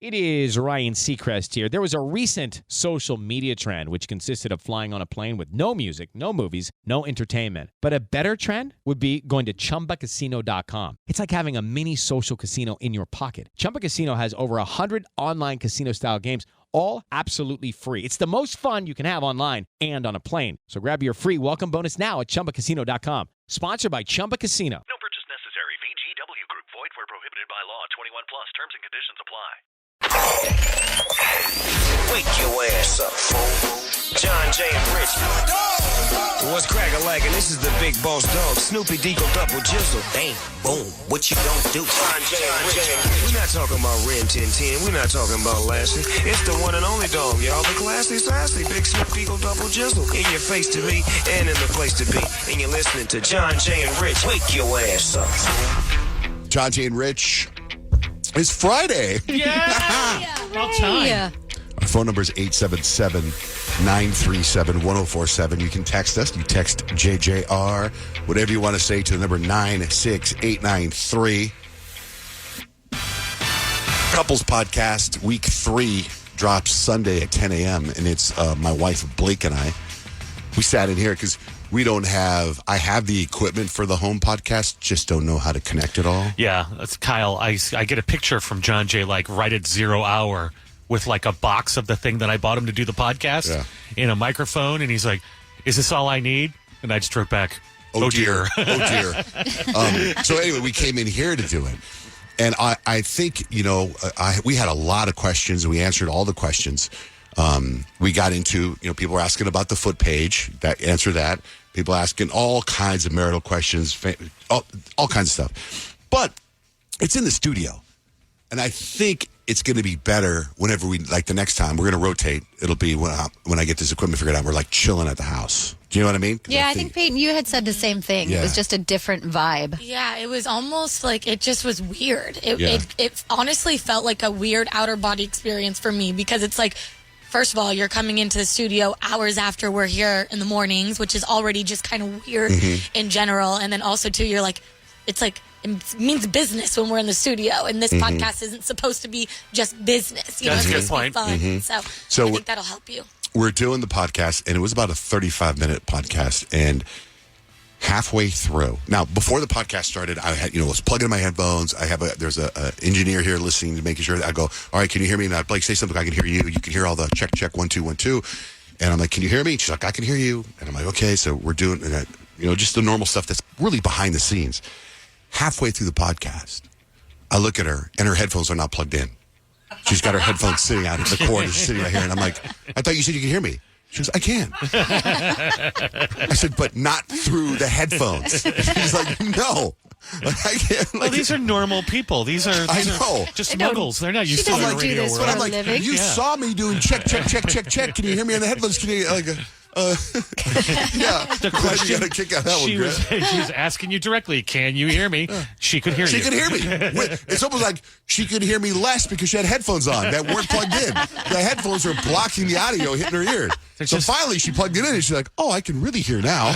It is Ryan Seacrest here. There was a recent social media trend which consisted of flying on a plane with no music, no movies, no entertainment. But a better trend would be going to ChumbaCasino.com. It's like having a mini social casino in your pocket. Chumba Casino has over 100 online casino-style games, all absolutely free. It's the most fun you can have online and on a plane. So grab your free welcome bonus now at ChumbaCasino.com. Sponsored by Chumba Casino. No purchase necessary. VGW Group. Void where prohibited by law. 21 plus. Terms and conditions apply. Wake your ass up, fool. Johnjay and Blake. What's crack-a-lack? And this is the big boss dog, Snoopy Deagle Double Jizzle. Bang, boom, what you gonna do? Johnjay and Blake. We're not talking about Ren 1010. We're not talking about Lassie. It's the one and only dog, y'all. The classy, sassy, big Snoopy Deagle Double Jizzle. In your face to be, and in the place to be. And you're listening to Johnjay and Rich. Wake your ass up, fool. Johnjay and Rich. It's Friday. Yeah! About time. Our phone number is 877-937-1047. You can text us. You text JJR, whatever you want to say, to the number 96893. Couples Podcast, Week 3, drops Sunday at 10 a.m., and it's my wife, Blake, and I. We sat in here because I have the equipment for the home podcast, just don't know how to connect it all. Yeah, that's Kyle. I get a picture from Johnjay like right at 0 hour with like a box of the thing that I bought him to do the podcast in a microphone, and he's like, "Is this all I need?" And I just wrote back, "Oh dear, oh dear." So anyway, we came in here to do it, and I think we had a lot of questions, and we answered all the questions. We got into people were asking about the foot page, answer that. People asking all kinds of marital questions, all kinds of stuff. But it's in the studio. And I think it's going to be better whenever the next time, we're going to rotate. It'll be when I get this equipment figured out, we're like chilling at the house. Do you know what I mean? Yeah, I think, Peyton, you had said the same thing. Yeah. It was just a different vibe. Yeah, it was almost like it just was weird. It honestly felt like a weird outer body experience for me because it's like, first of all, you're coming into the studio hours after we're here in the mornings, which is already just kind of weird in general. And then also, too, you're like, it's like, it means business when we're in the studio. And this podcast isn't supposed to be just business. That's a good point. Fun. So I think that'll help you. We're doing the podcast, and it was about a 35-minute podcast. And halfway through, now, before the podcast started, I had, was plugging in my headphones. There's a engineer here listening to making sure that I go, all right, can you hear me? Now, Blake, say something. I can hear you. You can hear all the check, 1, 2, 1, 2. And I'm like, can you hear me? She's like, I can hear you. And I'm like, okay. So we're doing, just the normal stuff that's really behind the scenes. Halfway through the podcast, I look at her, and her headphones are not plugged in. She's got her headphones sitting out. The cord is sitting right here. And I'm like, I thought you said you could hear me. She goes, I can. I said, but not through the headphones. She's like, no. I can't. Well, these are normal people. These are just muggles. They're not used to the radio world. But I'm like, you saw me doing check. Can you hear me on the headphones? Can you, yeah. The question, she was asking you directly, can you hear me? She could hear you. She could hear me. It's almost like she could hear me less because she had headphones on that weren't plugged in. The headphones were blocking the audio hitting her ears. So finally she plugged it in and she's like, oh, I can really hear now.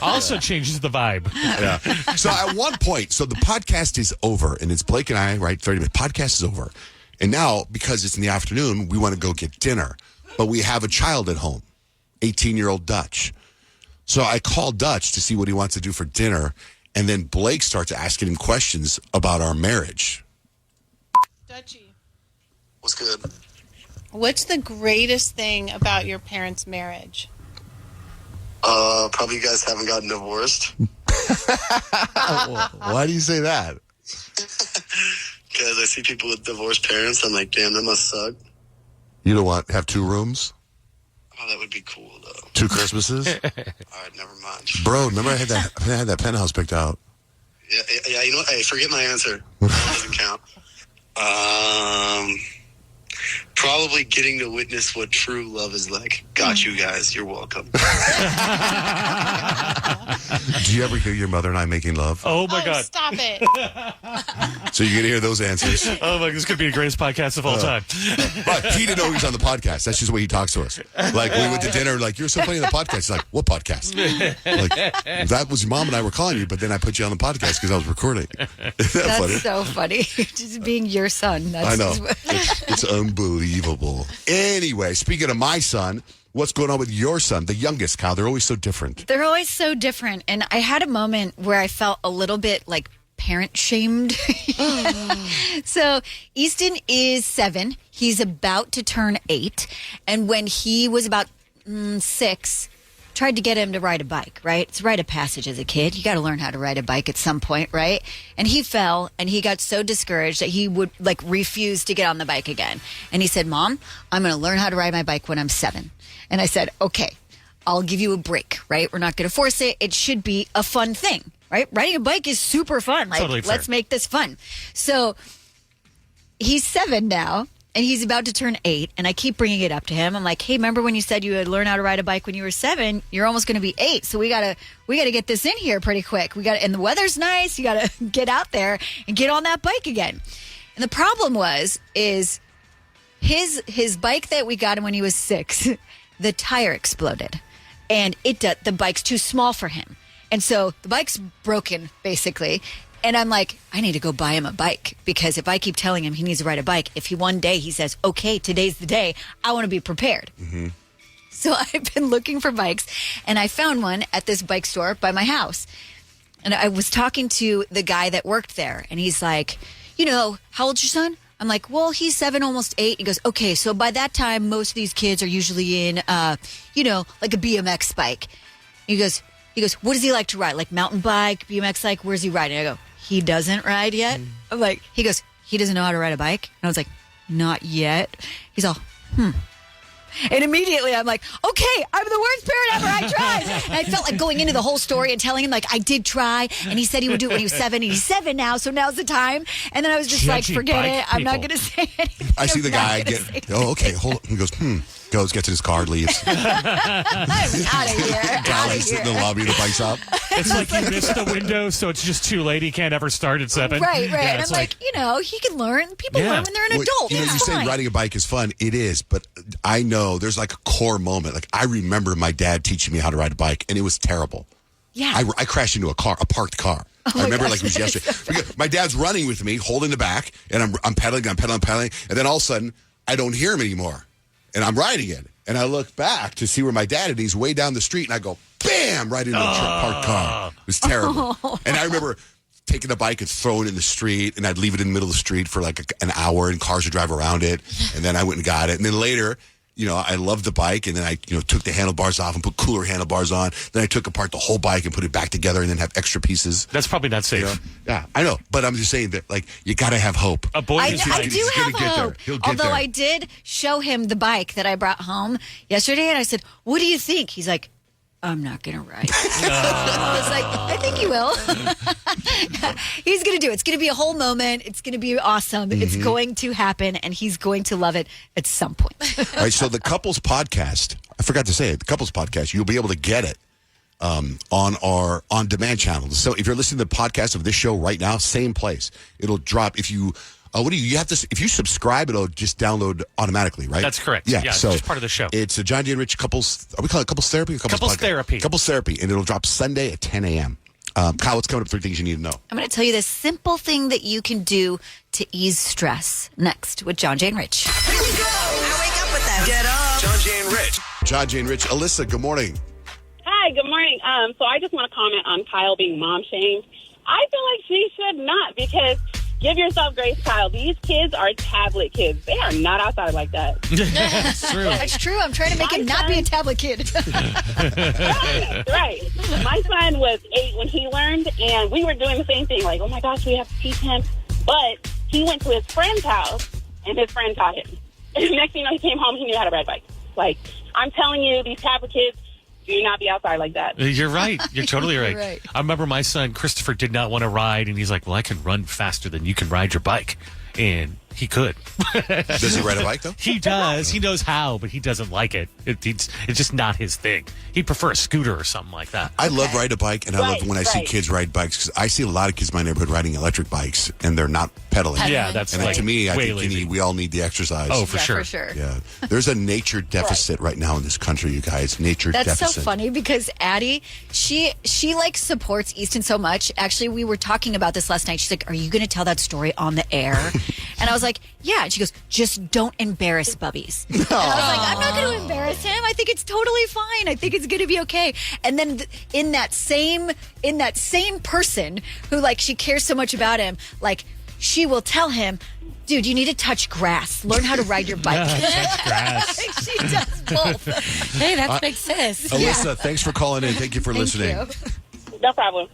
Also changes the vibe. Yeah. So at one point, the podcast is over, and it's Blake and I, right? 30 minutes. Podcast is over. And now, because it's in the afternoon, we want to go get dinner. But we have a child at home, 18-year-old Dutch. So I call Dutch to see what he wants to do for dinner, and then Blake starts asking him questions about our marriage. Dutchie. What's good? What's the greatest thing about your parents' marriage? Probably you guys haven't gotten divorced. Why do you say that? Because I see people with divorced parents. I'm like, damn, that must suck. You don't have 2 rooms? Oh, that would be cool, though. 2 Christmases? All right, never mind. Bro, remember I had that penthouse picked out. Yeah, you know what? Hey, forget my answer. That doesn't count. Probably getting to witness what true love is like. Got you guys. You're welcome. Do you ever hear your mother and I making love? Oh, my God. Stop it. So you're going to hear those answers. Oh, my, this could be the greatest podcast of all time. But he didn't know he was on the podcast. That's just the way he talks to us. Like, we went to dinner, like, you're so funny on the podcast. He's like, what podcast? Like, that was your mom and I were calling you, but then I put you on the podcast because I was recording. That's funny? so funny. Just being your son. That's I know. It's unbelievable. Anyway, speaking of my son, what's going on with your son, the youngest, Kyle? They're always so different. They're always so different. And I had a moment where I felt a little bit like parent shamed. So Easton is 7. He's about to turn 8. And when he was about 6, tried to get him to ride a bike, right? It's a rite of passage as a kid. You got to learn how to ride a bike at some point, right? And he fell and he got so discouraged that he would like refuse to get on the bike again. And he said, Mom, I'm going to learn how to ride my bike when I'm 7. And I said, okay, I'll give you a break, right? We're not going to force it. It should be a fun thing, right? Riding a bike is super fun. Like, totally fair. Let's make this fun. So he's 7 now. And he's about to turn 8, and I keep bringing it up to him. I'm like, hey, remember when you said you would learn how to ride a bike when you were 7? You're almost going to be 8, so we gotta get this in here pretty quick. And the weather's nice. You gotta get out there and get on that bike again. And the problem is his bike that we got him when he was 6, the tire exploded, and the bike's too small for him, and so the bike's broken basically. And I'm like, I need to go buy him a bike because if I keep telling him he needs to ride a bike, if one day he says, okay, today's the day, I want to be prepared. Mm-hmm. So I've been looking for bikes and I found one at this bike store by my house. And I was talking to the guy that worked there and he's like, how old's your son? I'm like, well, he's 7, almost 8. He goes, okay, so by that time, most of these kids are usually in, like a BMX bike. He goes, what does he like to ride? Like mountain bike, BMX, like, where's he riding? I go, he doesn't ride yet. I'm like, he goes, he doesn't know how to ride a bike? And I was like, not yet. He's all, And immediately I'm like, okay, I'm the worst parent ever. I tried. And I felt like going into the whole story and telling him, like, I did try. And he said he would do it when he was 7. And he's 7 now, so now's the time. And then I was just like, forget it. I'm not going to say anything. I see the guy get, okay, hold on. He goes, Goes, gets in his car, leaves. I'm out of here. He's in the lobby of the bike shop. It's like you missed the window, so it's just too late. He can't ever start at 7. Right. Yeah, and I'm like, he can learn. People learn when they're an adult. You say riding a bike is fun. It is, but I know there's like a core moment. Like I remember my dad teaching me how to ride a bike, and it was terrible. Yeah. I crashed into a parked car. I remember like it was yesterday. My dad's running with me, holding the back, and I'm pedaling, and then all of a sudden, I don't hear him anymore. And I'm riding it. And I look back to see where my dad is. He's way down the street. And I go, bam, right into a parked car. It was terrible. And I remember taking the bike and throwing it in the street. And I'd leave it in the middle of the street for like an hour. And cars would drive around it. And then I went and got it. And then later, I loved the bike. And then I, took the handlebars off and put cooler handlebars on. Then I took apart the whole bike and put it back together and then have extra pieces. That's probably not safe. Yeah, I know. But I'm just saying that, like, you got to have hope. A boy I do have hope. He'll get Although there. I did show him the bike that I brought home yesterday, and I said, what do you think? He's like, I'm not going to ride. I was like, I think you will. He's going to do it. It's going to be a whole moment. It's going to be awesome. Mm-hmm. It's going to happen, and he's going to love it at some point. All right, so the Couples Podcast, I forgot to say it, the Couples Podcast, you'll be able to get it on our on-demand channel. So if you're listening to the podcast of this show right now, same place. It'll drop if you... you have to, if you subscribe, it'll just download automatically, right? That's correct. Yeah, it's so just part of the show. It's a Johnjay and Rich Couples, are we calling it Couples Therapy? Or Couples Therapy. Couples Therapy, and it'll drop Sunday at 10 a.m. Kyle, what's coming up? 3 things you need to know. I'm going to tell you this simple thing that you can do to ease stress. Next with Johnjay and Rich. Here we go. I wake up with that. Get up. Johnjay and Rich. Johnjay and Rich. Alyssa, good morning. Hi, good morning. So I just want to comment on Kyle being mom shamed. I feel like she should not, because give yourself grace, Kyle. These kids are tablet kids. They are not outside like that. That's true. That's true. I'm trying to make him not be a tablet kid. Right. My son was 8 when he learned, and we were doing the same thing. Like, oh my gosh, we have to teach him. But he went to his friend's house, and his friend taught him. And next thing you know, he came home, he knew how to ride a bike. Like, I'm telling you, these tablet kids, do not be outside like that. You're right. You're totally right. Right. I remember my son, Christopher, did not want to ride, and he's like, well, I can run faster than you can ride your bike. And He could. Does he ride a bike, though? He does. He knows how, but he doesn't like it. It's just not his thing. He'd prefer a scooter or something like that. I love ride a bike, and I love when I see kids ride bikes, because I see a lot of kids in my neighborhood riding electric bikes, and they're not pedaling. Yeah, that's and like to me, I way think lazy. we all need the exercise. Oh, for sure. For sure. Yeah. There's a nature deficit right now in this country, you guys. Nature That's deficit. so funny because Addie, she like supports Easton so much. Actually, we were talking about this last night. She's like, "Are you going to tell that story on the air?" And I was like, "Yeah." And she goes, "Just don't embarrass Bubbies." And I was like, "I'm not going to embarrass him. I think it's totally fine. I think it's going to be okay." And then in that same person who like she cares so much about him, like she will tell him, "Dude, you need to touch grass. Learn how to ride your bike." Touch grass. She does both. Hey, that's big sis. Alyssa, thanks for calling in. Thank you for listening. Thank you. No problem.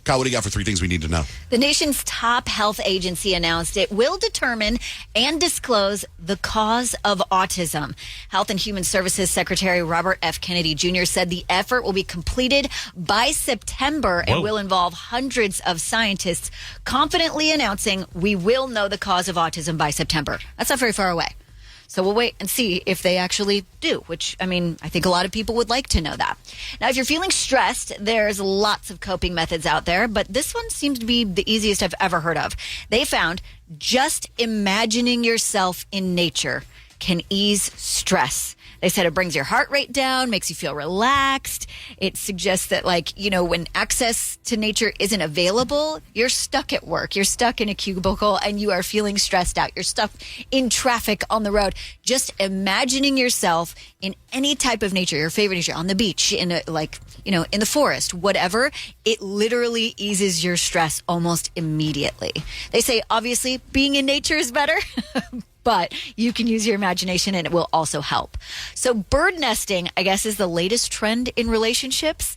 Kyle, what do you got for 3 things we need to know? The nation's top health agency announced it will determine and disclose the cause of autism. Health and Human Services Secretary Robert F. Kennedy Jr. said the effort will be completed by September and will involve hundreds of scientists, confidently announcing we will know the cause of autism by September. That's not very far away. So we'll wait and see if they actually do, which, I mean, I think a lot of people would like to know that. Now, if you're feeling stressed, there's lots of coping methods out there, but this one seems to be the easiest I've ever heard of. They found just imagining yourself in nature can ease stress. They said it brings your heart rate down, makes you feel relaxed. It suggests that, like, you know, when access to nature isn't available, you're stuck at work, you're stuck in a cubicle, and you are feeling stressed out. You're stuck in traffic on the road. Just imagining yourself in any type of nature, your favorite nature, on the beach, in a, like, you know, in the forest, whatever, it literally eases your stress almost immediately. They say, obviously, being in nature is better. But you can use your imagination and it will also help. So bird nesting, I guess, is the latest trend in relationships.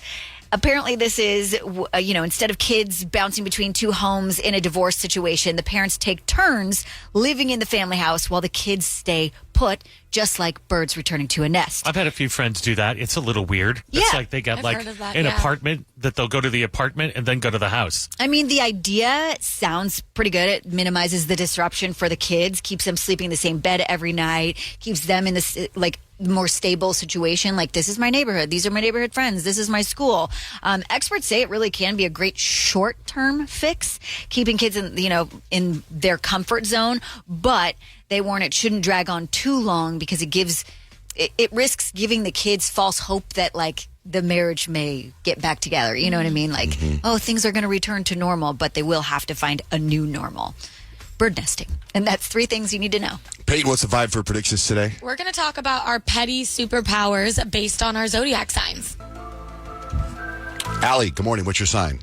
Apparently, this is, you know, instead of kids bouncing between 2 homes in a divorce situation, the parents take turns living in the family house while the kids stay put, just like birds returning to a nest. I've had a few friends do that. It's a little weird. It's like they get I've like heard of that, an yeah. apartment that they'll go to the apartment and then go to the house. I mean, the idea sounds pretty good. It minimizes the disruption for the kids, keeps them sleeping in the same bed every night, keeps them in this, like, more stable situation. Like, this is my neighborhood. These are my neighborhood friends. This is my school. Experts say it really can be a great short-term fix, keeping kids in, you know, in their comfort zone. But they warn it shouldn't drag on too long because it risks giving the kids false hope that, like, the marriage may get back together. You know what I mean? Like, oh, things are going to return to normal, but they will have to find a new normal. Bird nesting. And that's 3 things you need to know. Peyton, what's the vibe for predictions today? We're going to talk about our petty superpowers based on our zodiac signs. Allie, good morning. What's your sign?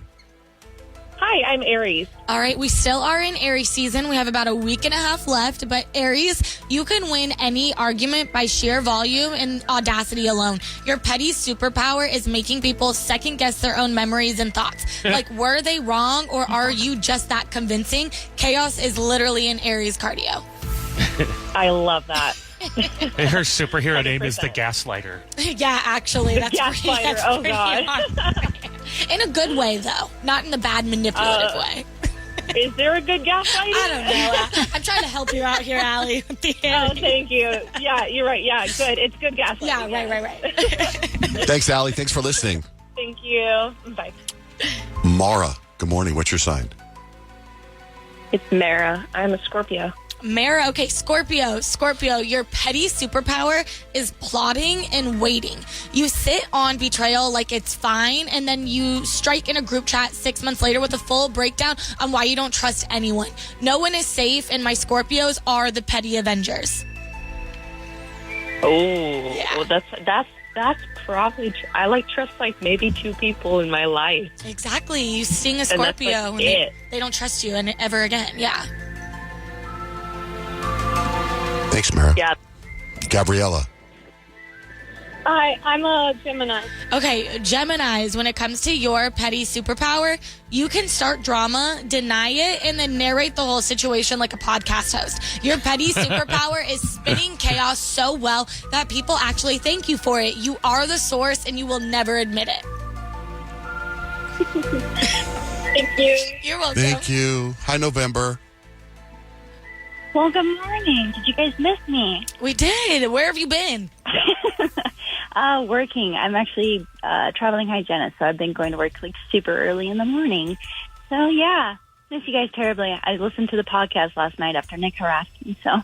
Hi, I'm Aries. All right, we still are in Aries season. We have about a week and a half left, but Aries, you can win any argument by sheer volume and audacity alone. Your petty superpower is making people second guess their own memories and thoughts. Like, were they wrong or are you just that convincing? Chaos is literally an Aries cardio. I love that. And her superhero name is the Gaslighter. Yeah, actually, that's Gaslighter, pretty, oh, pretty God. hard. In a good way, though, not in a bad manipulative way. Is there a good gaslighting? I don't know. I'm trying to help you out here, Allie. With the Oh, thank you. Yeah, you're right. Yeah, good. It's good gaslighting. Yeah, right. Thanks, Allie. Thanks for listening. Thank you. Bye. Mara, good morning. What's your sign? It's Mara. I'm a Scorpio. Mara, okay, Scorpio, your petty superpower is plotting and waiting. You sit on betrayal like it's fine, and then you strike in a group chat 6 months later with a full breakdown on why you don't trust anyone. No one is safe, and my Scorpios are the petty Avengers. Oh, Yeah. well, that's probably. I like trust like maybe 2 people in my life. Exactly. You sting a And that's, Scorpio, like, and it. they don't trust you and ever again. Yeah. Thanks, Mara. Yeah. Gabriella. Hi, I'm a Gemini. Okay, Geminis, when it comes to your petty superpower, you can start drama, deny it, and then narrate the whole situation like a podcast host. Your petty superpower is spinning chaos so well that people actually thank you for it. You are the source, and you will never admit it. Thank you. You're welcome. Thank you. Hi, November. Well, good morning. Did you guys miss me? We did. Where have you been? Working. I'm actually a traveling hygienist, so I've been going to work like super early in the morning. So, yeah, miss you guys terribly. I listened to the podcast last night after Nick harassed me, so.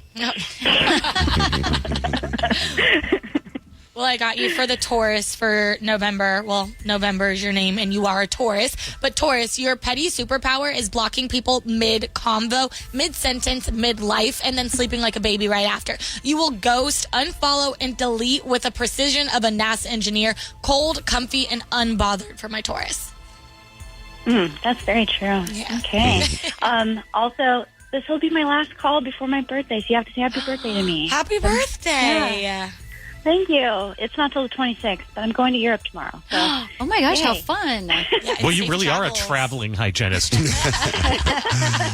Well, I got you for the Taurus for November. Well, November is your name, and you are a Taurus. But Taurus, your petty superpower is blocking people mid-convo, mid-sentence, mid-life, and then sleeping like a baby right after. You will ghost, unfollow, and delete with the precision of a NASA engineer. Cold, comfy, and unbothered for my Taurus. That's very true. Yeah. Okay. Also, this will be my last call before my birthday, so you have to say happy birthday to me. Happy birthday. Yeah. Thank you. It's not till the 26th, but I'm going to Europe tomorrow. So. Oh my gosh, how Yay. fun. Well, you really are a traveling hygienist.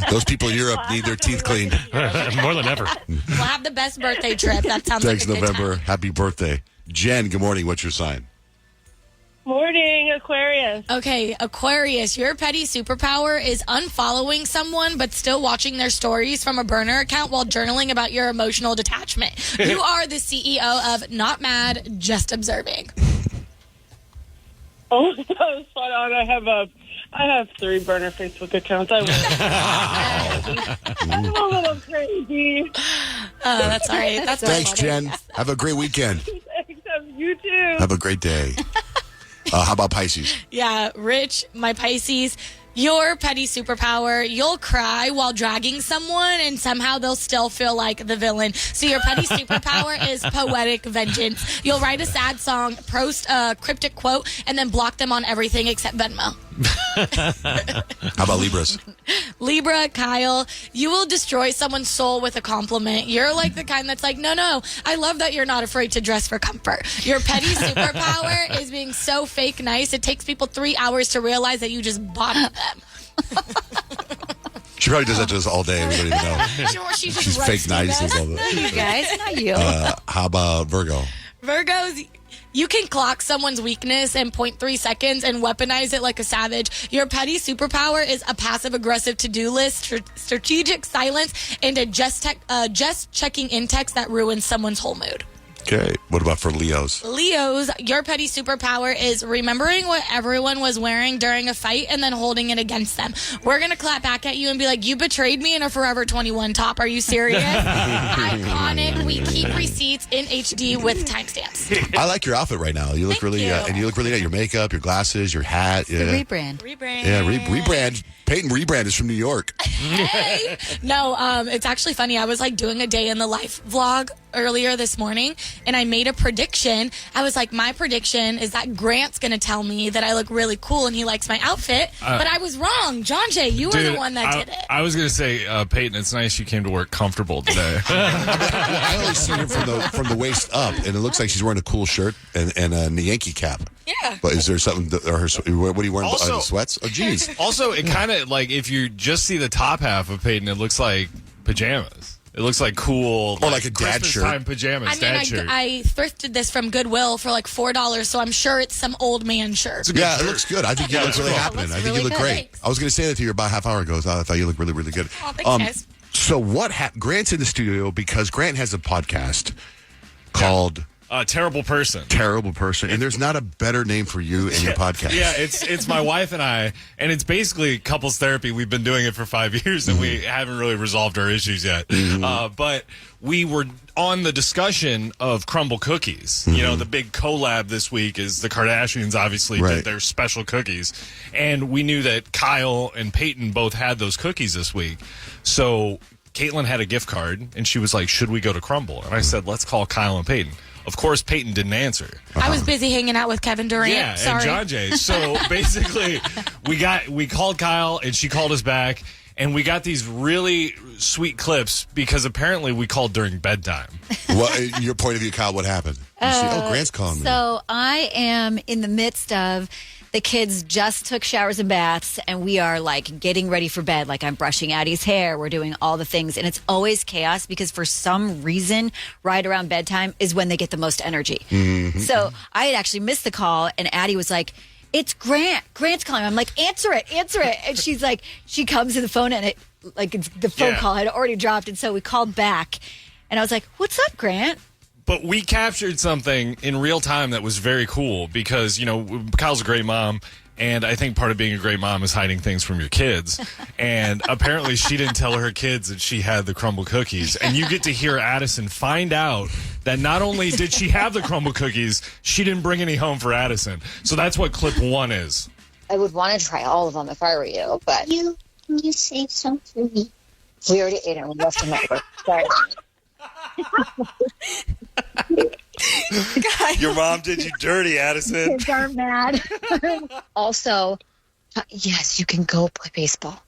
Those people in Europe need their teeth cleaned. More than ever. We'll have the best birthday trip. That sounds Thanks, like a good November. time. Happy birthday. Jen, good morning. What's your sign? Morning, Aquarius. Okay, Aquarius, your petty superpower is unfollowing someone but still watching their stories from a burner account while journaling about your emotional detachment. You are the CEO of Not Mad, Just Observing. Oh, that was fun. I have 3 burner Facebook accounts. I'm a little crazy. That's all right. That's Thanks, Jen. Have a great weekend. You too. Have a great day. How about Pisces? Yeah, Rich, my Pisces, your petty superpower, you'll cry while dragging someone and somehow they'll still feel like the villain. So your petty superpower is poetic vengeance. You'll write a sad song, post a cryptic quote, and then block them on everything except Venmo. How about Libras? Libra, Kyle, you will destroy someone's soul with a compliment. You're like the kind that's like, no, I love that you're not afraid to dress for comfort. Your petty superpower is being so fake nice, it takes people 3 hours to realize that you just bought them. She probably does that to us all day. We don't even know. She's fake nice. Not you guys, not you. How about Virgo? Virgos, you can clock someone's weakness in 0.3 seconds and weaponize it like a savage. Your petty superpower is a passive-aggressive to-do list, strategic silence, and a just checking in text that ruins someone's whole mood. Okay. What about for Leos? Leos, your petty superpower is remembering what everyone was wearing during a fight and then holding it against them. We're going to clap back at you and be like, you betrayed me in a Forever 21 top. Are you serious? Iconic. We keep receipts in HD with timestamps. I like your outfit right now. You look really, and you look really good. Your makeup, your glasses, your hat. The rebrand. Yeah, rebrand. Peyton Rebrand is from New York. Hey. No, it's actually funny. I was like doing a day in the life vlog earlier this morning and I made a prediction. I was like, my prediction is that Grant's going to tell me that I look really cool and he likes my outfit. But I was wrong. Johnjay, you were the one that did it. I was going to say, Peyton, it's nice you came to work comfortable today. I only see her from the waist up, and it looks like she's wearing a cool shirt and a Yankee cap. Yeah. But is there something? What are you wearing? Also, sweats? Oh, geez. Also, it kind of like if you just see the top half of Peyton, it looks like pajamas. It looks like cool, or like a dad Christmas shirt. time pajamas. I thrifted this from Goodwill for like $4, so I'm sure it's some old man shirt. Yeah, it looks good. I think you look really happening. I think you look great. I was going to say that to you about a half hour ago. I thought you looked really, really good. Oh, thanks, guys. So what happened? Grant's in the studio because Grant has a podcast called Terrible Person. Terrible Person. And there's not a better name for you in your podcast. Yeah, it's my wife and I, and it's basically couples therapy. We've been doing it for 5 years, and we haven't really resolved our issues yet. But we were on the discussion of crumble cookies. You know, the big collab this week is the Kardashians obviously did their special cookies. And we knew that Kyle and Peyton both had those cookies this week. So Caitlin had a gift card, and she was like, should we go to Crumble? And I said, let's call Kyle and Peyton. Of course, Peyton didn't answer. I was busy hanging out with Kevin Durant. Yeah, Sorry. and Johnjay. So basically, we called Kyle, and she called us back, and we got these really sweet clips because apparently we called during bedtime. What, your point of view, Kyle, what happened? You see, Grant's calling me. So I am in the midst of the kids just took showers and baths, and we are like getting ready for bed. Like I'm brushing Addie's hair. We're doing all the things. And it's always chaos because for some reason, right around bedtime is when they get the most energy. So I had actually missed the call, and Addie was like, it's Grant. Grant's calling. I'm like, answer it. And she's like, she comes to the phone, and it the phone call had already dropped, and so we called back, and I was like, "What's up, Grant?" But we captured something in real time that was very cool because, Kyle's a great mom. And I think part of being a great mom is hiding things from your kids. And apparently she didn't tell her kids that she had the crumble cookies. And you get to hear Addison find out that not only did she have the crumble cookies, she didn't bring any home for Addison. So that's what clip 1 is. I would want to try all of them if I were you, but... Can you save some for me? We already ate them. We left them at work. Sorry. Your mom did you dirty, Addison. Kids are mad. Also, yes, you can go play baseball.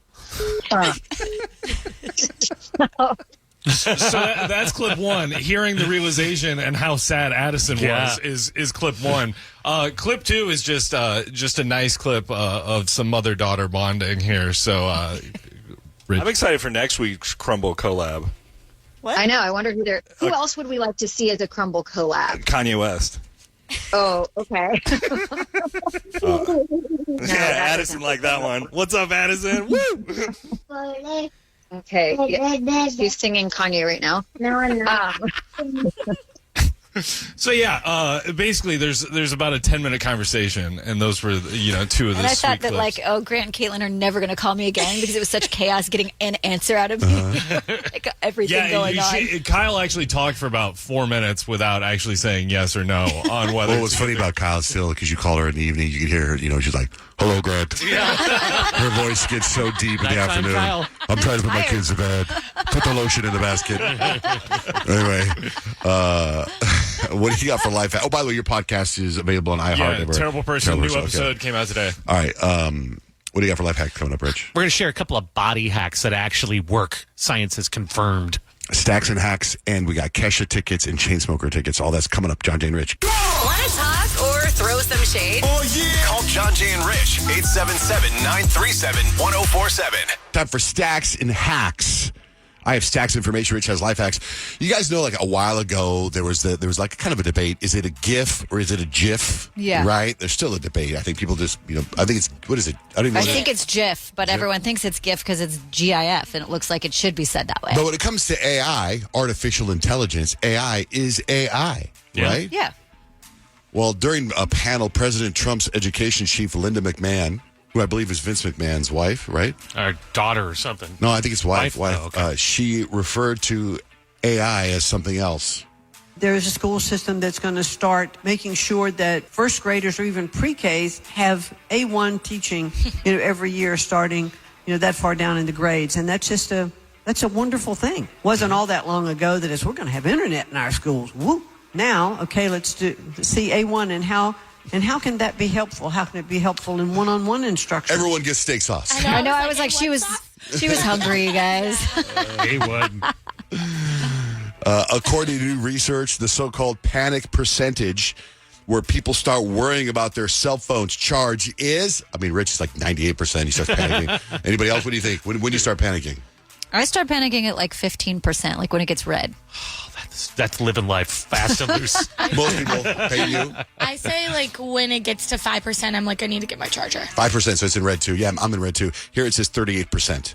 So that's clip 1. Hearing the realization and how sad Addison was is clip 1. Clip 2 is just a nice clip of some mother-daughter bonding here. So I'm excited for next week's Crumble collab. What? I know. I wonder who else would we like to see as a crumble collab? Kanye West. Oh, okay. Addison liked that one. What's up, Addison? Woo! Okay. Yeah. He's singing Kanye right now. No, I'm not. So basically there's about a 10-minute conversation, and those were two of the And I sweet thought that clips. Grant and Caitlin are never going to call me again because it was such chaos getting an answer out of me. Like everything going on. Kyle actually talked for about 4 minutes without actually saying yes or no on whether. Well, what's funny about Kyle still, because you call her in the evening, you can hear her. She's like, "Hello, Grant." Her voice gets so deep in the afternoon. Kyle. I'm trying to put my kids to bed. Put the lotion in the basket. Anyway, what do you got for life? Oh, by the way, your podcast is available on iHeart. Yeah, Terrible Person. New episode came out today. All right. What do you got for life hack coming up, Rich? We're going to share a couple of body hacks that actually work. Science has confirmed. Stacks and hacks, and we got Kesha tickets and Chainsmoker tickets. All that's coming up. John, Jay, and Rich. Want to talk or throw some shade? Oh, yeah. Call John, Jay, and Rich. 877-937-1047. Time for Stacks and Hacks. I have Stacks information. Rich has life hacks. You guys know, like a while ago, there was like kind of a debate. Is it a GIF or is it a GIF? Yeah. Right? There's still a debate. I think people just, I think it's, what is it? I don't even know. I think it's GIF, but everyone thinks it's GIF because it's GIF, and it looks like it should be said that way. But when it comes to AI, artificial intelligence, AI is AI, right? Yeah. Well, during a panel, President Trump's education chief, Linda McMahon, who I believe is Vince McMahon's wife, right? Or daughter or something. No, I think it's wife. Oh, okay. She referred to AI as something else. There's a school system that's going to start making sure that first graders or even pre-Ks have A1 teaching, every year starting, that far down in the grades. And that's just that's a wonderful thing. Wasn't all that long ago that we're going to have internet in our schools. Woo! Now, okay, let's see A1 and how can that be helpful? How can it be helpful in one-on-one instruction? Everyone gets steak sauce. I know. I was like, she was hungry, you guys. A1. According to new research, the so-called panic percentage, where people start worrying about their cell phone's charge, is, Rich is like 98%. He starts panicking. Anybody else? What do you think? When do you start panicking? I start panicking at like 15%, like when it gets red. That's living life fast and loose. Most people. Hey, you? I say like when it gets to 5%, I'm like, I need to get my charger. 5%, so it's in red too. Yeah, I'm in red too. Here it says 38%.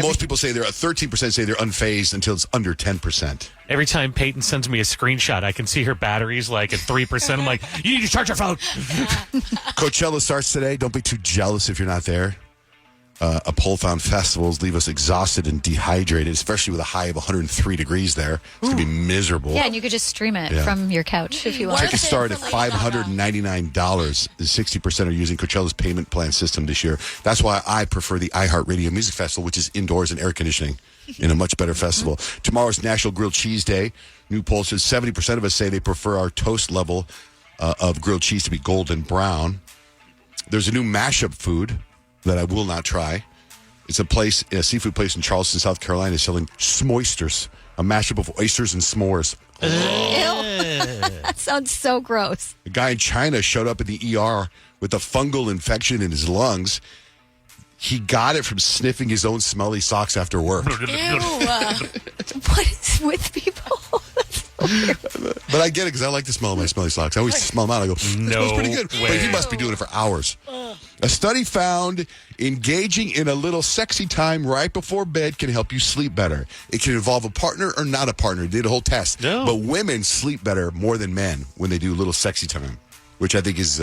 Most people say 13% say they're unfazed until it's under 10%. Every time Peyton sends me a screenshot, I can see her batteries like at 3%. I'm like, you need to charge your phone. Coachella starts today. Don't be too jealous if you're not there. A poll found festivals leave us exhausted and dehydrated, especially with a high of 103 degrees there. It's going to be miserable. Yeah, and you could just stream it from your couch if you want. Tickets start at $599. 60% are using Coachella's payment plan system this year. That's why I prefer the iHeartRadio Music Festival, which is indoors and air conditioning in a much better festival. Tomorrow's National Grilled Cheese Day. New poll says 70% of us say they prefer our toast level of grilled cheese to be golden brown. There's a new mashup food that I will not try. It's a seafood place in Charleston, South Carolina, selling s'moisters, a mashup of oysters and s'mores. Ew. That sounds so gross. A guy in China showed up in the ER with a fungal infection in his lungs. He got it from sniffing his own smelly socks after work. Ew. What is with people? But I get it because I like to smell my smelly socks. I always smell them out. I go, that smells pretty good. But he must be doing it for hours. A study found engaging in a little sexy time right before bed can help you sleep better. It can involve a partner or not a partner. They did a whole test. No. But women sleep better more than men when they do a little sexy time, which I think is,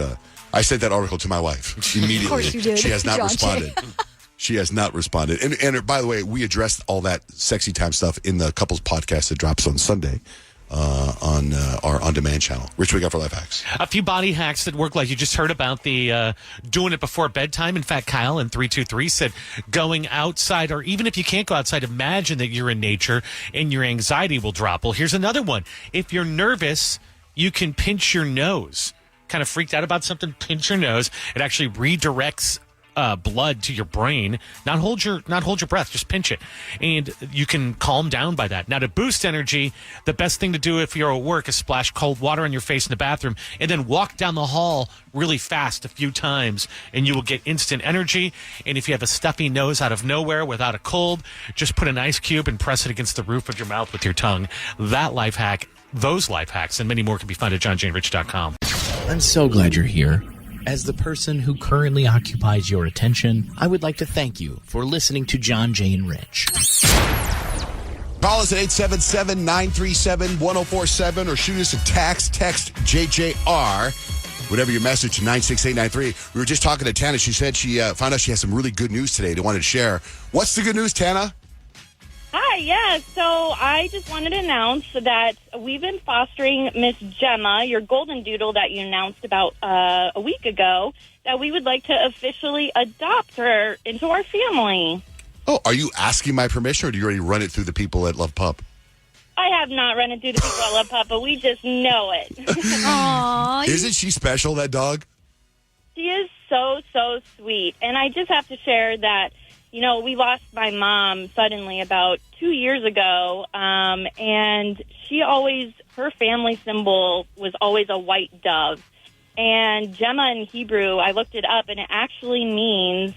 I sent that article to my wife immediately. Of course you did. She has not Johnjay. responded. She has not responded. And by the way, we addressed all that sexy time stuff in the couples podcast that drops on Sunday. On our on-demand channel. Rich, we got for life hacks. A few body hacks that work, like you just heard about the doing it before bedtime. In fact, Kyle in 323 said going outside, or even if you can't go outside, imagine that you're in nature and your anxiety will drop. Well, here's another one. If you're nervous, you can pinch your nose. Kind of freaked out about something, pinch your nose. It actually redirects blood to your brain. Not hold your breath, just pinch it, and you can calm down by that. Now, to boost energy, the best thing to do if you're at work is splash cold water on your face in the bathroom and then walk down the hall really fast a few times, and you will get instant energy. And if you have a stuffy nose out of nowhere without a cold, just put an ice cube and press it against the roof of your mouth with your tongue. That life hack, those life hacks, and many more can be found at johnjayandrich.com. I'm so glad you're here. As the person who currently occupies your attention, I would like to thank you for listening to John, Jay, and Rich. Call us at 877-937-1047 or shoot us a text JJR, whatever your message, to 96893. We were just talking to Tana. She said she found out she has some really good news today they wanted to share. What's the good news, Tana? Hi, yeah. So I just wanted to announce that we've been fostering Miss Gemma, your golden doodle that you announced about a week ago, that we would like to officially adopt her into our family. Oh, are you asking my permission, or do you already run it through the people at LovePup? I have not run it through the people at LovePup, but we just know it. Aww. Isn't she special, that dog? She is so, so sweet. And I just have to share that, you know, we lost my mom suddenly about 2 years ago, and her family symbol was always a white dove. And Gemma in Hebrew, I looked it up, and it actually means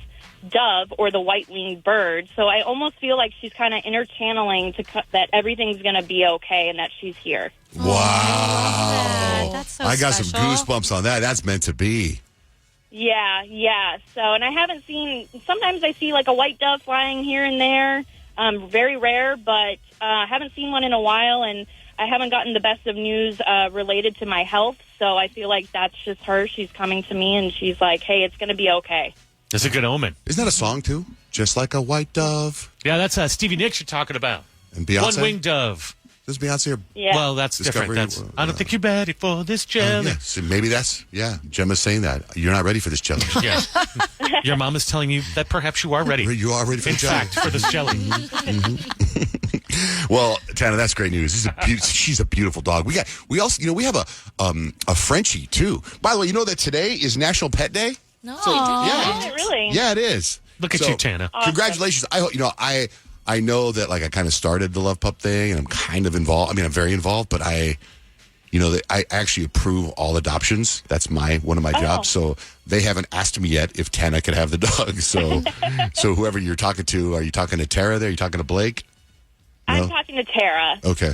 dove or the white-winged bird. So I almost feel like she's kind of inner-channeling that everything's going to be okay and that she's here. Wow. That's so I got special. some goosebumps on that. That's meant to be. Yeah. So, and I haven't seen, sometimes I see like a white dove flying here and there, very rare, but I haven't seen one in a while, and I haven't gotten the best of news related to my health, so I feel like that's just her. She's coming to me, and she's like, hey, it's going to be okay. That's a good omen. Isn't that a song, too? Just like a white dove. Yeah, that's Stevie Nicks you're talking about. And Beyonce? One-winged dove. Does Beyonce or... Yeah. Well, that's Discovery, different. I don't think you're ready for this jelly. Yeah. So maybe that's, Gemma's saying that. You're not ready for this jelly. Yeah. Your mom is telling you that perhaps you are ready. You are ready for the jelly. In fact, for this jelly. Well, Tana, that's great news. She's a beautiful dog. We also we have a Frenchie too. By the way, you know that today is National Pet Day? No. So, Oh, really? Yeah, it is. Look at you, Tana. Awesome. Congratulations. I hope I know that I kind of started the Love Pup thing, and I'm kind of involved. I mean, I'm very involved, but I actually approve all adoptions. That's one of my jobs. So they haven't asked me yet if Tana could have the dog. So whoever you're talking to, are you talking to Tara there? Are you talking to Blake? No? I'm talking to Tara. Okay.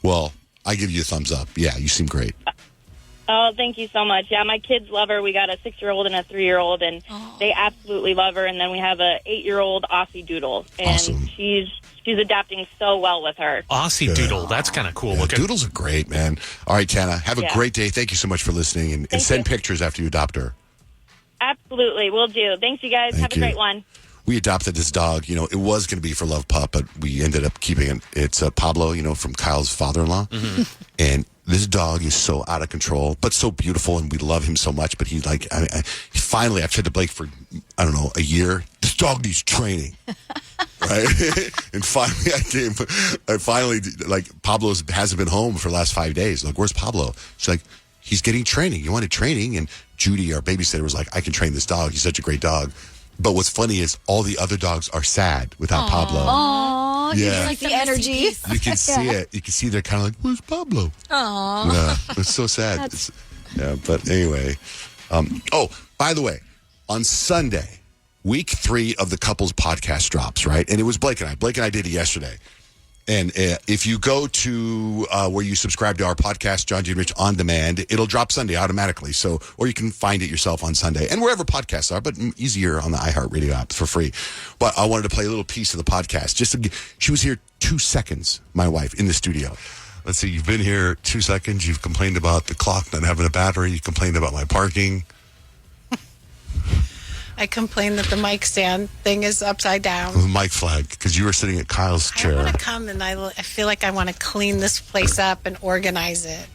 Well, I give you a thumbs up. Yeah, you seem great. Oh, thank you so much. Yeah, my kids love her. We got a 6-year-old and a 3-year-old, and they absolutely love her. And then we have a 8-year-old Aussie Doodle, and awesome. she's adapting so well with her. Aussie Doodle, that's kind of cool looking. Doodles are great, man. All right, Tana, have a great day. Thank you so much for listening, and send pictures after you adopt her. Absolutely, will do. Thanks, you guys. Thank have you. a great one. We adopted this dog. It was going to be for Love Pup, but we ended up keeping it. It's Pablo, from Kyle's father-in-law. Mm-hmm. And this dog is so out of control, but so beautiful, and we love him so much. But he's like, finally, I've said to Blake for, a year, this dog needs training. Right? And finally, Pablo hasn't been home for the last 5 days. Like, where's Pablo? She's like, he's getting training. You wanted training? And Judy, our babysitter, was like, I can train this dog. He's such a great dog. But what's funny is all the other dogs are sad without Pablo. Aww, yeah. like the energy. You can see it. You can see they're kind of like, where's Pablo? Aww. Yeah, it's so sad. But anyway. By the way, on Sunday, week 3 of the Couples podcast drops, right? And it was Blake and I. Blake and I did it yesterday. And if you go to where you subscribe to our podcast, Johnjay and Rich On Demand, it'll drop Sunday automatically. So, or you can find it yourself on Sunday and wherever podcasts are, but easier on the iHeartRadio app for free. But I wanted to play a little piece of the podcast. She was here 2 seconds, my wife, in the studio. Let's see, you've been here 2 seconds. You've complained about the clock not having a battery. You complained about my parking. I complained that the mic stand thing is upside down. The mic flag, because you were sitting at Kyle's chair. I want to come and I feel like I want to clean this place up and organize it.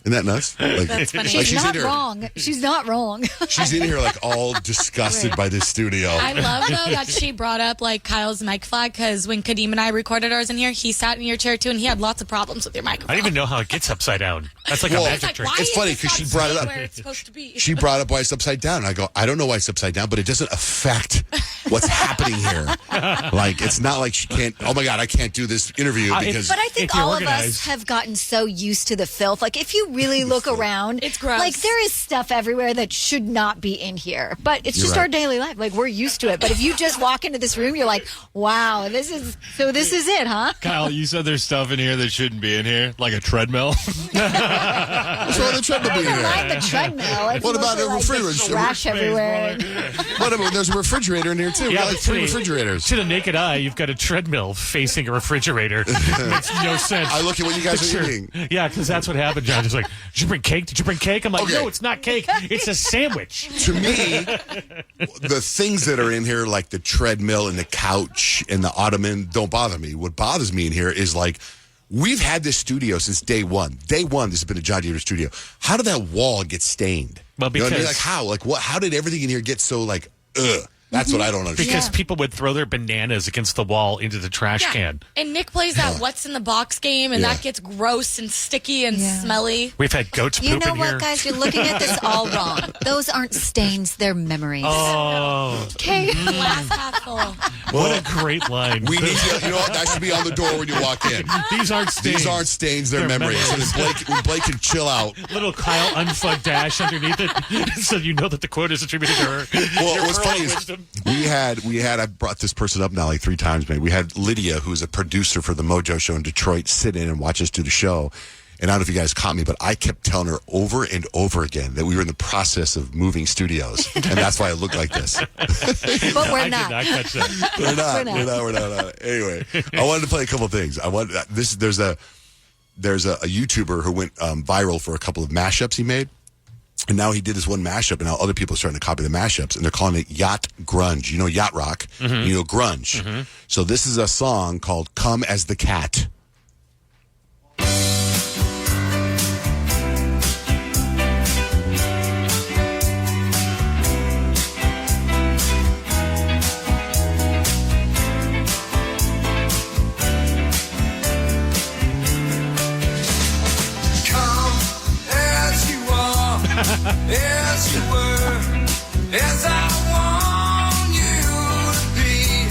Isn't that nuts? Like, That's funny. like She's not wrong. She's not wrong. She's in here like all disgusted by this studio. I love, though, that she brought up, like, Kyle's mic flag, because when Kadeem and I recorded ours in here, he sat in your chair, too, and he had lots of problems with your microphone. I don't even know how it gets upside down. That's like a magic trick. It's funny because she brought it up. Where it's supposed to be. She brought up why it's upside down. And I go, I don't know why it's upside down, but it doesn't affect what's happening here. Like, it's not like she can't, oh my God, I can't do this interview because. But I think all of us have gotten so used to the filth. Like, if you really look around, it's gross. Like, there is stuff everywhere that should not be in here. But it's You're just right. our daily life. Like, we're used to it. But if you just walk into this room, you're like, wow, this is it, huh? Kyle, you said there's stuff in here that shouldn't be in here, like a treadmill. What's wrong with the treadmill being I here? don't mind the treadmill. It's What about mostly, a like, refrigerator? Trash everywhere. What about, there's a refrigerator in here too. We got like 3 refrigerators. To the naked eye, you've got a treadmill facing a refrigerator. Makes no sense. I look at what you guys are eating. Yeah, because that's what happened, John. He's like, did you bring cake? Did you bring cake? I'm like, Okay. no, it's not cake. It's a sandwich. To me, the things that are in here, like the treadmill and the couch and the ottoman, don't bother me. What bothers me in here is like, we've had this studio since day one. Day one, this has been a Johnjay studio. How did that wall get stained? Well, You know what I mean? because- Like how? Like what? How did everything in here get so like, ugh? That's what I don't understand. Because people would throw their bananas against the wall into the trash can. And Nick plays that What's in the Box game, and Yeah. that gets gross and sticky and smelly. We've had goats poop You know in what, here. guys? You're looking at this all wrong. Those aren't stains. They're memories. Oh, Okay. Glass half full. what a great line. We need to, you know what? That should be on the door when you walk in. These aren't stains. These aren't stains, they're memories. So that Blake can chill out. Little Kyle unfucked dash underneath it, so you know that the quote is attributed to her. Well, Your what's pearl funny of is wisdom. we had, I brought this person up now like 3 times, maybe. We had Lydia, who's a producer for the Mojo show in Detroit, sit in and watch us do the show. And I don't know if you guys caught me, but I kept telling her over and over again that we were in the process of moving studios. And that's why it looked like this. But we're I not. did not catch that. We're not. Anyway, I wanted to play a couple of things. There's a YouTuber who went viral for a couple of mashups he made. And now he did this one mashup, and now other people are starting to copy the mashups, and they're calling it yacht grunge. You know yacht rock, you know grunge. So this is a song called "Come as the Cat." Come as you are, as you were, as I want you to be,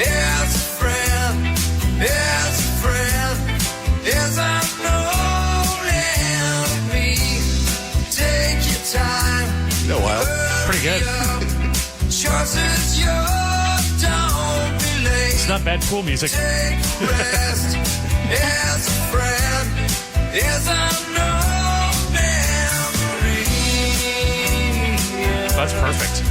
as a friend, as I know and me. Take your time. You know what? Pretty good. Choices yours, don't be late. It's not bad pool music. Take a rest as a friend, as I know memory. That's perfect.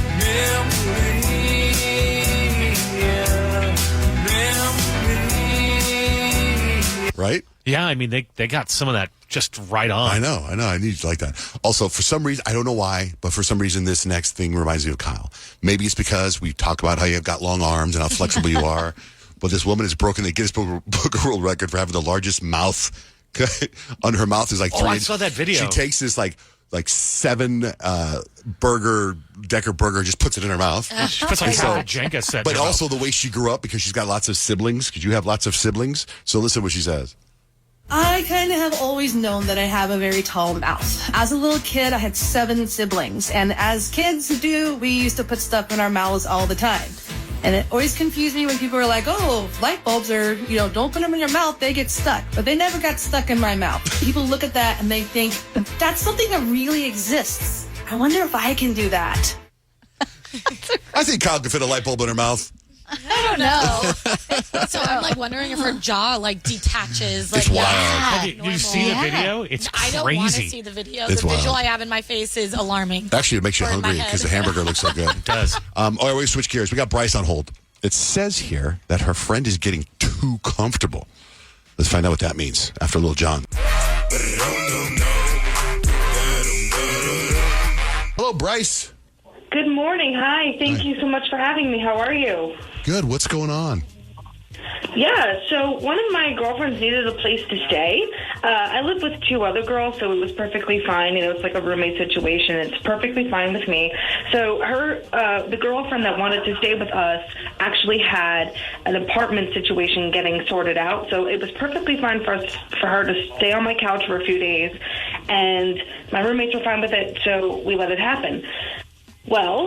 Right? Yeah, I mean, they got some of that just right on. I know. I need you like that. Also, for some reason, I don't know why, but for some reason, this next thing reminds me of Kyle. Maybe it's because we talk about how you've got long arms and how flexible you are. But this woman is broken the Guinness Book of World Record for having the largest mouth. On her mouth is like 3 I saw that video. She takes this like 7 Decker burger and just puts it in her mouth. She puts like half a Jenga set in But her also the way she grew up, because she's got lots of siblings, because you have lots of siblings. So listen to what she says. I kind of have always known that I have a very tall mouth. As a little kid, I had 7 siblings, and as kids do, we used to put stuff in our mouths all the time. And it always confused me when people were like, oh, light bulbs are, don't put them in your mouth, they get stuck. But they never got stuck in my mouth. People look at that and they think, that's something that really exists. I wonder if I can do that. I think Kyle could fit a light bulb in her mouth. I don't know. So I'm like wondering if her jaw like detaches. Like, It's wild. Did you see the video? It's I don't want to see the video. The visual I have in my face is alarming. Actually, it makes you hungry because the hamburger looks so good. It does. All right, we switch gears. We got Bryce on hold. It says here that her friend is getting too comfortable. Let's find out what that means after Lil Jon. Hello, Bryce. Good morning. Hi. Thank you so much for having me. How are you? Good. What's going on? Yeah, so one of my girlfriends needed a place to stay. I live with two other girls, so it was perfectly fine. You know, it's like a roommate situation. It's perfectly fine with me. So the girlfriend that wanted to stay with us actually had an apartment situation getting sorted out. So it was perfectly fine for her to stay on my couch for a few days. And my roommates were fine with it, so we let it happen. Well,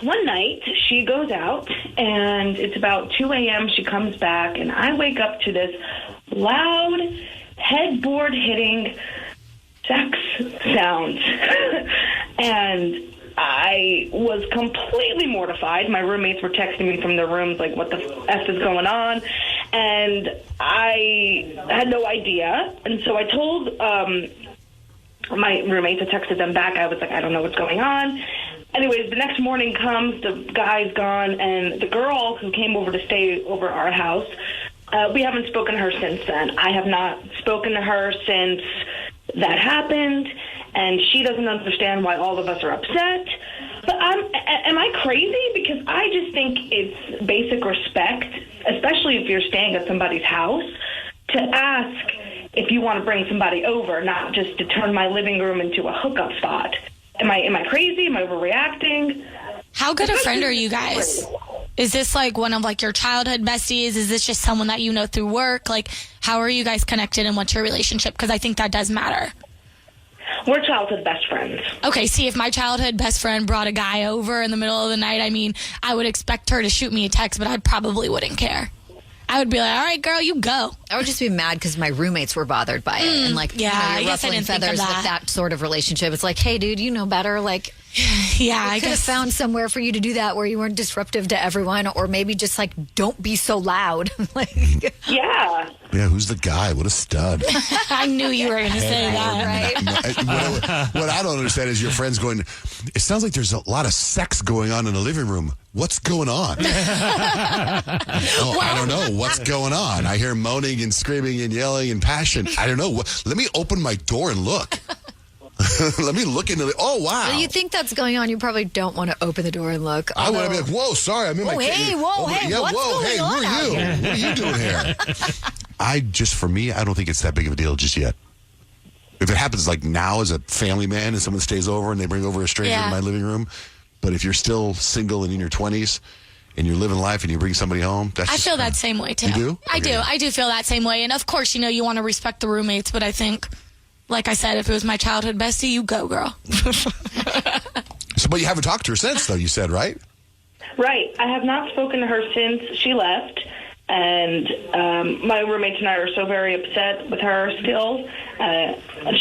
one night she goes out, and it's about 2 a.m. She comes back, and I wake up to this loud, headboard-hitting sex sounds. And I was completely mortified. My roommates were texting me from their rooms, like, what the F is going on? And I had no idea. And so I told my roommates, I texted them back. I was like, I don't know what's going on. Anyways, the next morning comes, the guy's gone, and the girl who came over to stay over our house, we haven't spoken to her since then. I have not spoken to her since that happened, and she doesn't understand why all of us are upset. But am I crazy? Because I just think it's basic respect, especially if you're staying at somebody's house, to ask if you want to bring somebody over, not just to turn my living room into a hookup spot. Am I crazy? Am I overreacting? How good a friend are you guys? Is this like one of like your childhood besties? Is this just someone that you know through work? Like, how are you guys connected and what's your relationship? Because I think that does matter. We're childhood best friends. Okay, see, if my childhood best friend brought a guy over in the middle of the night, I mean, I would expect her to shoot me a text, but I probably wouldn't care. I would be like, all right, girl, you go. I would just be mad because my roommates were bothered by it. And like, yeah, you're I guess I ruffling didn't think of feathers with that sort of relationship. It's like, hey, dude, you know better. Like, yeah, I could have found somewhere for you to do that where you weren't disruptive to everyone, or maybe just like, don't be so loud. Like, yeah. Yeah, who's the guy? What a stud. I knew you were going to say that. What I don't understand is your friend's going, it sounds like there's a lot of sex going on in the living room. What's going on? I don't know. What's going on? I hear moaning and screaming and yelling and passion. I don't know. Let me open my door and look. Let me look into the... Oh, wow. Well, you think that's going on, you probably don't want to open the door and look. I would be like, whoa, sorry. I'm in my... Hey, whoa, hey, yeah, what's whoa, going hey, on who are you? out here? What are you doing here? For me, I don't think it's that big of a deal just yet. If it happens like now as a family man and someone stays over and they bring over a stranger in my living room, but if you're still single and in your 20s and you're living life and you bring somebody home, that's I feel that same way, too. You do? I do. I do feel that same way. And of course, you want to respect the roommates, but I think, like I said, if it was my childhood bestie, you go, girl. So, but you haven't talked to her since, though, you said, right? Right. I have not spoken to her since she left. And my roommates and I are so very upset with her still.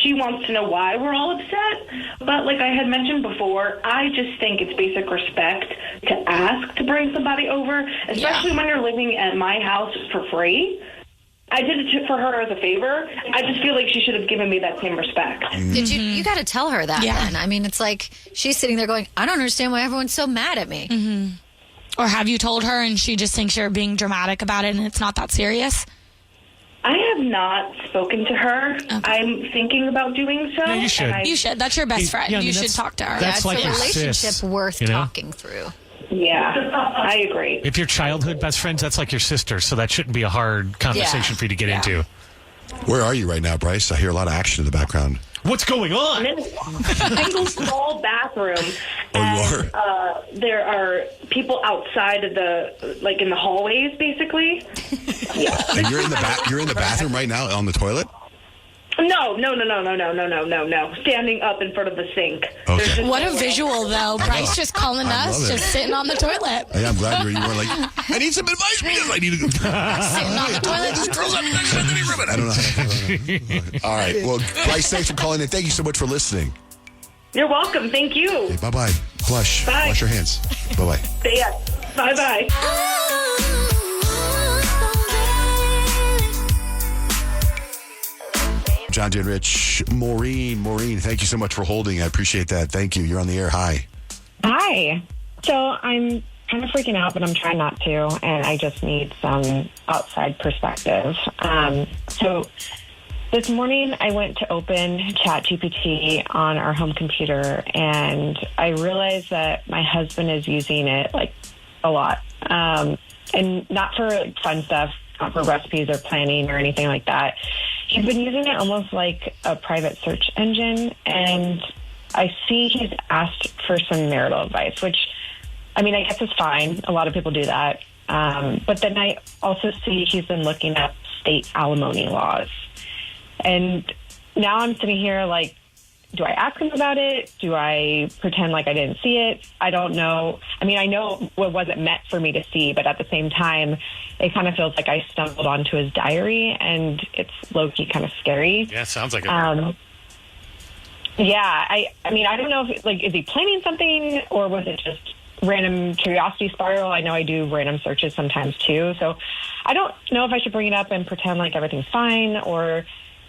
She wants to know why we're all upset. But like I had mentioned before, I just think it's basic respect to ask to bring somebody over, especially when you're living at my house for free. I did it for her as a favor. I just feel like she should have given me that same respect. Did you got to tell her that then. I mean, it's like she's sitting there going, I don't understand why everyone's so mad at me. Mm-hmm. Or have you told her and she just thinks you're being dramatic about it and it's not that serious? I have not spoken to her. Okay. I'm thinking about doing so. No, you should. You should. That's your best friend. You should talk to her. That's like a relationship worth talking through. Yeah, I agree. If you're childhood best friends, that's like your sister, so that shouldn't be a hard conversation for you to get into. Where are you right now, Bryce? I hear a lot of action in the background. What's going on? I'm in a single small bathroom. And there are people outside of in the hallways, basically. Yeah. And you're in the bathroom right now on the toilet? No. Standing up in front of the sink. Okay. What a visual, though. Bryce just calling us, just sitting on the toilet. Yeah, I'm glad you weren't like, I need some advice because I need to go. Sitting on the toilet. This girl's up next to the I don't know how to. All right. Well, Bryce, thanks for calling in. Thank you so much for listening. You're welcome. Thank you. Okay, bye-bye. Flush. Bye. Wash your hands. Bye-bye. Yeah. Bye-bye. Johnjay and Rich. Maureen, thank you so much for holding. I appreciate that. Thank you. You're on the air. Hi. Hi. So I'm kind of freaking out, but I'm trying not to, and I just need some outside perspective. So this morning I went to open ChatGPT on our home computer, and I realized that my husband is using it like a lot, and not for like, fun stuff, not for recipes or planning or anything like that. He's been using it almost like a private search engine, and I see he's asked for some marital advice, which, I mean, I guess is fine. A lot of people do that. But then I also see he's been looking up state alimony laws. And now I'm sitting here like, do I ask him about it? Do I pretend like I didn't see it? I don't know. I mean, I know what wasn't meant for me to see, but at the same time, it kind of feels like I stumbled onto his diary, and it's low-key kind of scary. Yeah, sounds like it. Yeah, I mean, I don't know if, like, is he planning something, or was it just random curiosity spiral? I know I do random searches sometimes, too. So I don't know if I should bring it up and pretend like everything's fine, or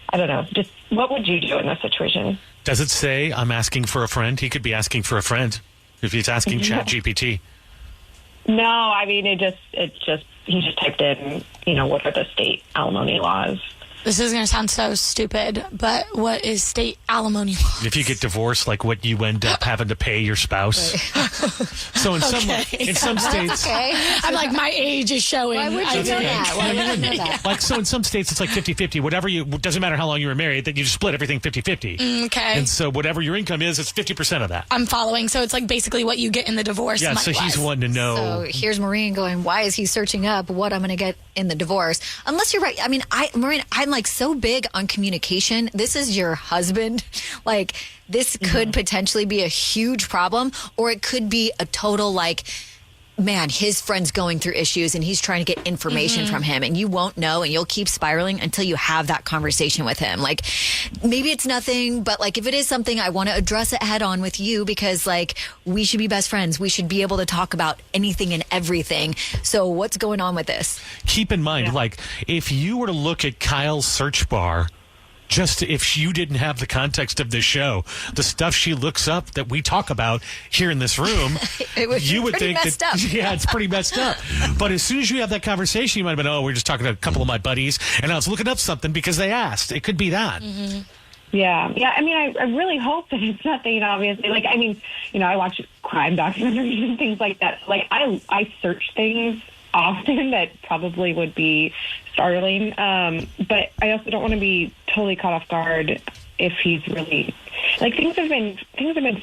I don't know. Just what would you do in this situation? Does it say I'm asking for a friend? He could be asking for a friend if he's asking ChatGPT. No, I mean, he just typed in, what are the state alimony laws? This is going to sound so stupid, but what is state alimony law? If you get divorced, like what you end up having to pay your spouse. So in some states, I'm like, my age is showing. Why would you know that? Why would you know that? Like, so in some states, it's like 50-50. Whatever doesn't matter how long you were married, that you just split everything 50-50. Okay. And so whatever your income is, it's 50% of that. I'm following. So it's like basically what you get in the divorce. Yeah, so he's wanting to know. So here's Maureen going, why is he searching up what I'm going to get in the divorce? Unless you're right. I mean, Maureen, I'm like so big on communication. This is your husband. Like, this could potentially be a huge problem, or it could be a total, like, man, his friend's going through issues and he's trying to get information from him, and you won't know, and you'll keep spiraling until you have that conversation with him. Like, maybe it's nothing, but like, if it is something, I want to address it head on with you, because like, we should be best friends. We should be able to talk about anything and everything. So what's going on with this? Keep in mind, like, if you were to look at Kyle's search bar, just if you didn't have the context of this show, the stuff she looks up that we talk about here in this room, you would think that, yeah, it's pretty messed up. But as soon as you have that conversation, you might have been, we're just talking to a couple of my buddies, and I was looking up something because they asked. It could be that. Yeah. I mean, I really hope that it's nothing, obviously. Like, I mean, I watch crime documentaries and things like that. Like, I search things often that probably would be startling, but I also don't want to be totally caught off guard if he's really, like, things have been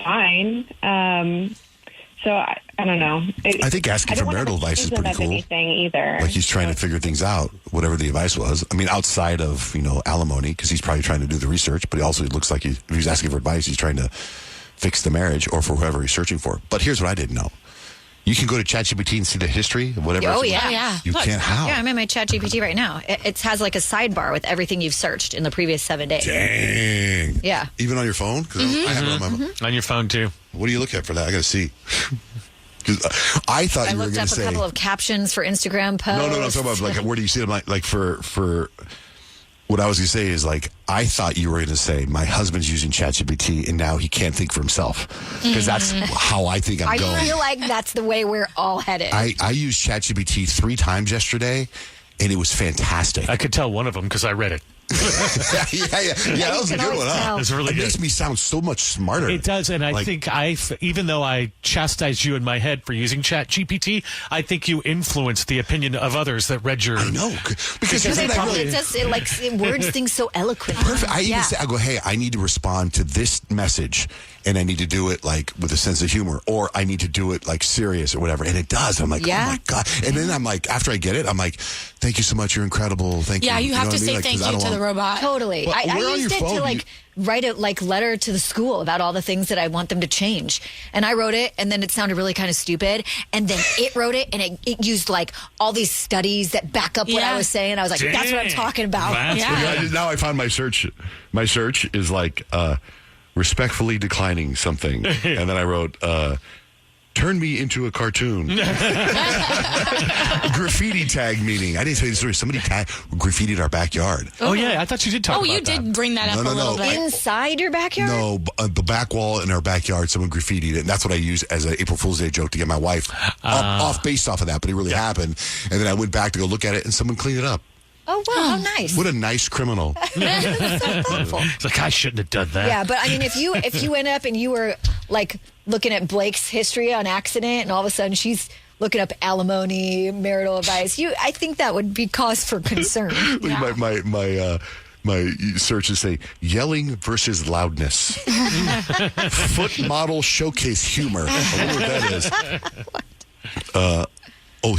fine. So I don't know. I think asking for marital advice is pretty cool. Either. Like, he's trying to figure things out, whatever the advice was. I mean, outside of alimony, because he's probably trying to do the research, but he also looks like if he's asking for advice, he's trying to fix the marriage or for whoever he's searching for. But here's what I didn't know. You can go to ChatGPT and see the history of whatever. Oh, yeah. You can't. How? Yeah, I'm in my ChatGPT right now. It has like a sidebar with everything you've searched in the previous 7 days. Dang. Yeah. Even on your phone? Because I have it on my phone. On your phone, too. What do you look at for that? I got to see. Because I thought you were going to say. I looked up a couple of captions for Instagram posts. No. I'm talking about, like, where do you see them? Like for what I was going to say is, like, I thought you were going to say, my husband's using ChatGPT and now he can't think for himself. Because that's how I think I'm going. I feel like that's the way we're all headed. I used ChatGPT 3 times yesterday, and it was fantastic. I could tell one of them because I read it. Yeah, that was a good one, huh? It's really good. It makes me sound so much smarter. It does, and I think even though I chastised you in my head for using ChatGPT, I think you influenced the opinion of others that read your. I know, because it words things so eloquently. Perfect. I even say, I go, hey, I need to respond to this message, and I need to do it like with a sense of humor, or I need to do it like serious or whatever, and it does. I'm like, oh my God, and then I'm like, after I get it, I'm like, thank you so much, you're incredible, thank you. Yeah, you have to say like, thank you to the robot. Totally. Well, I used it to write a letter to the school about all the things that I want them to change. And I wrote it, and then it sounded really kind of stupid. And then it wrote it, and it used like all these studies that back up what I was saying. I was like, that's what I'm talking about. Now I found my search. My search is like respectfully declining something. And then I wrote Turn me into a cartoon. Graffiti tag meeting. I didn't tell you the story. Somebody graffitied our backyard. Oh, yeah. I thought you did talk about that. Oh, you did bring that up a little bit. Inside your backyard? No, the back wall in our backyard, someone graffitied it. And that's what I used as an April Fool's Day joke to get my wife based off of that. But it really happened. And then I went back to go look at it, and someone cleaned it up. Oh, wow, how nice. What a nice criminal. That's so thoughtful. It's like, I shouldn't have done that. Yeah, but I mean, if you went up and you were like looking at Blake's history on accident, and all of a sudden she's looking up alimony, marital advice, I think that would be cause for concern. My searches say yelling versus loudness. Foot model showcase humor. I wonder what that is.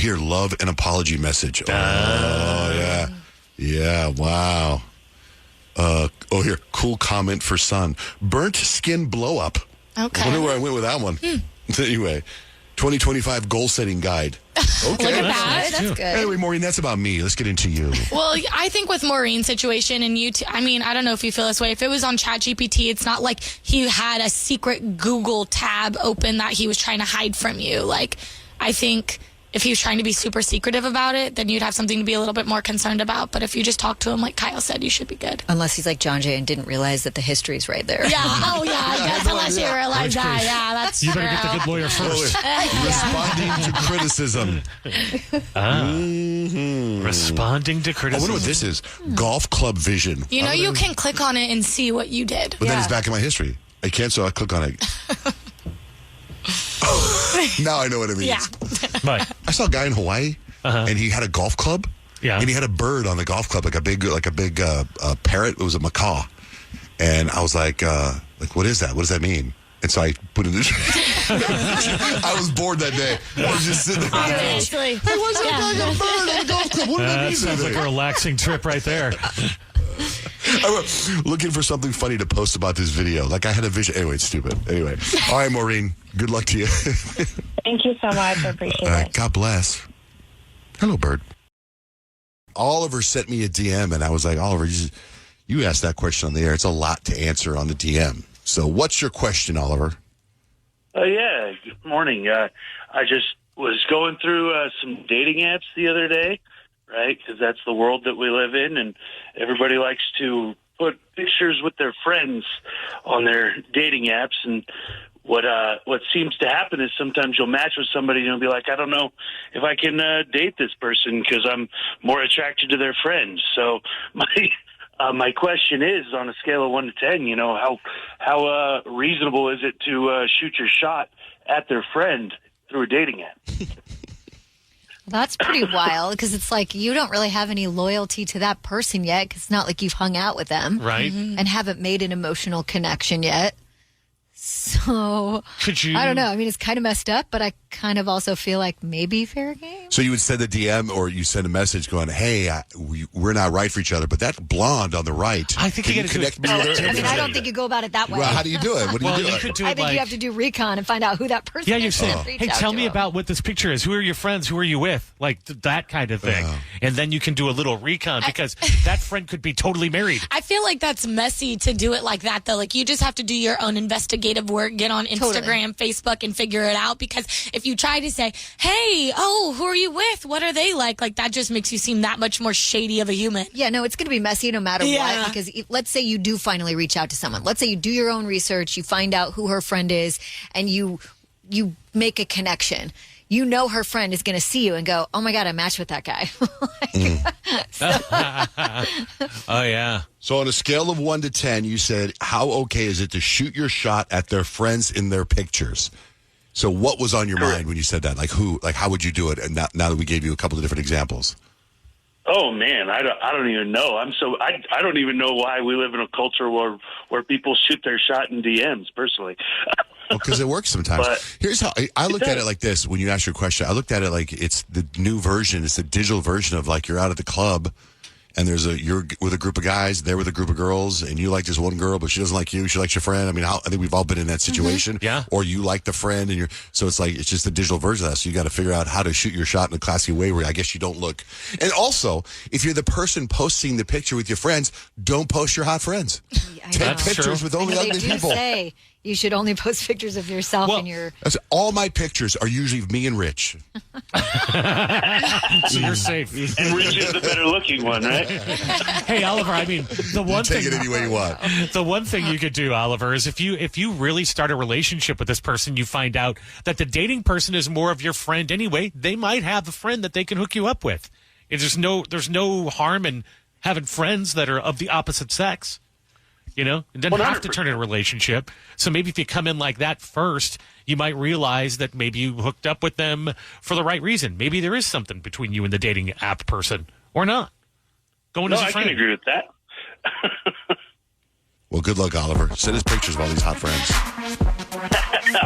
Here, love and apology message. Yeah. Yeah, wow. Here, cool comment for son. Burnt skin blow up. Okay. I wonder where I went with that one. Anyway, 2025 goal setting guide. Okay. Look at that. That's good. Anyway, Maureen, that's about me. Let's get into you. Well, I think with Maureen's situation and you, I mean, I don't know if you feel this way. If it was on ChatGPT, it's not like he had a secret Google tab open that he was trying to hide from you. Like, I think if he was trying to be super secretive about it, then you'd have something to be a little bit more concerned about. But if you just talk to him, like Kyle said, you should be good. Unless he's like Johnjay and didn't realize that the history's right there. Yeah. Oh, yeah. I guess unless you realize that. Yeah, that's You better get the good lawyer first. Responding to criticism. Responding to I criticism. wonder what this is. Golf club vision. You know, you can click on it and see what you did. But then it's back in my history. I can't, so I click on it. Now I know what it means. Yeah. Right. I saw a guy in Hawaii, and he had a golf club. Yeah. And he had a bird on the golf club, like a big parrot. It was a macaw. And I was like, what is that? What does that mean? And so I put it in. I was bored that day. I was just sitting there. Obviously. Hey, what's that guy got a bird on the golf club? What did that mean? Sounds like a relaxing trip right there. I was looking for something funny to post about this video. Like I had a vision. Anyway, it's stupid. Anyway. All right, Maureen. Good luck to you. Thank you so much. I appreciate it. God bless. Hello, bird. Oliver sent me a DM, and I was like, Oliver, you asked that question on the air. It's a lot to answer on the DM. So what's your question, Oliver? Yeah, good morning. I just was going through some dating apps the other day, right? Because that's the world that we live in, and everybody likes to put pictures with their friends on their dating apps. And what seems to happen is sometimes you'll match with somebody and you'll be like, I don't know if I can date this person because I'm more attracted to their friends. So my question is, on a scale of 1 to 10, you know, how reasonable is it to shoot your shot at their friend through a dating app? That's pretty wild because it's like you don't really have any loyalty to that person yet because it's not like you've hung out with them. Right. And haven't made an emotional connection yet. So, could you? I don't know. I mean, it's kind of messed up, but I kind of also feel like maybe fair game. So you would send a DM or you send a message going, hey, we're not right for each other, but that blonde on the right, I think can you you connect me with her? I mean, I don't think you go about it that way. Well, how do you do it? What do you do? You could do I it think like, you have to do recon and find out who that person yeah, is. you're saying, hey, tell me about what this picture is. Who are your friends? Who are you with? Like that kind of thing. And then you can do a little recon because that friend could be totally married. I feel like that's messy to do it like that, though. Like, you just have to do your own investigative work, get on Instagram, Facebook, and figure it out. Because if you try to say, hey, who are you with? What are they like? Like, that just makes you seem that much more shady of a human. Yeah, no, it's going to be messy no matter what. Because let's say you do finally reach out to someone. Let's say you do your own research, you find out who her friend is, and you make a connection. You know her friend is going to see you and go, oh, my God, I matched with that guy. Oh, yeah. So on a scale of 1 to 10, you said, how okay is it to shoot your shot at their friends in their pictures? So what was on your mind when you said that? Like who? Like how would you do it? And now that we gave you a couple of different examples. Oh man, I don't even know. I don't even know why we live in a culture where people shoot their shot in DMs. Personally, because it works sometimes. But here's how I looked at it like this. When you asked your question, I looked at it like it's the new version. It's the digital version of like you're out at the club. And you're with a group of guys, they're with a group of girls, and you like this one girl, but she doesn't like you. She likes your friend. I mean, I think we've all been in that situation. Yeah. Or you like the friend, and so it's like it's just the digital version of that. So you got to figure out how to shoot your shot in a classy way where I guess you don't look. And also, if you're the person posting the picture with your friends, don't post your hot friends. Take pictures with only ugly people. Say You should only post pictures of yourself and your. All my pictures are usually of me and Rich. So you're safe. And Rich is the better looking one, right? Hey, Oliver, I mean, the one Take thing. it any way you want. The one thing you could do, Oliver, is if you really start a relationship with this person, you find out that the dating person is more of your friend anyway. They might have a friend that they can hook you up with. There's no harm in having friends that are of the opposite sex. You know, it doesn't have to turn in a relationship. So maybe if you come in like that first, you might realize that maybe you hooked up with them for the right reason. Maybe there is something between you and the dating app person, or not. Going as a friend. I can agree with that. Well, good luck, Oliver. Send us pictures of all these hot friends.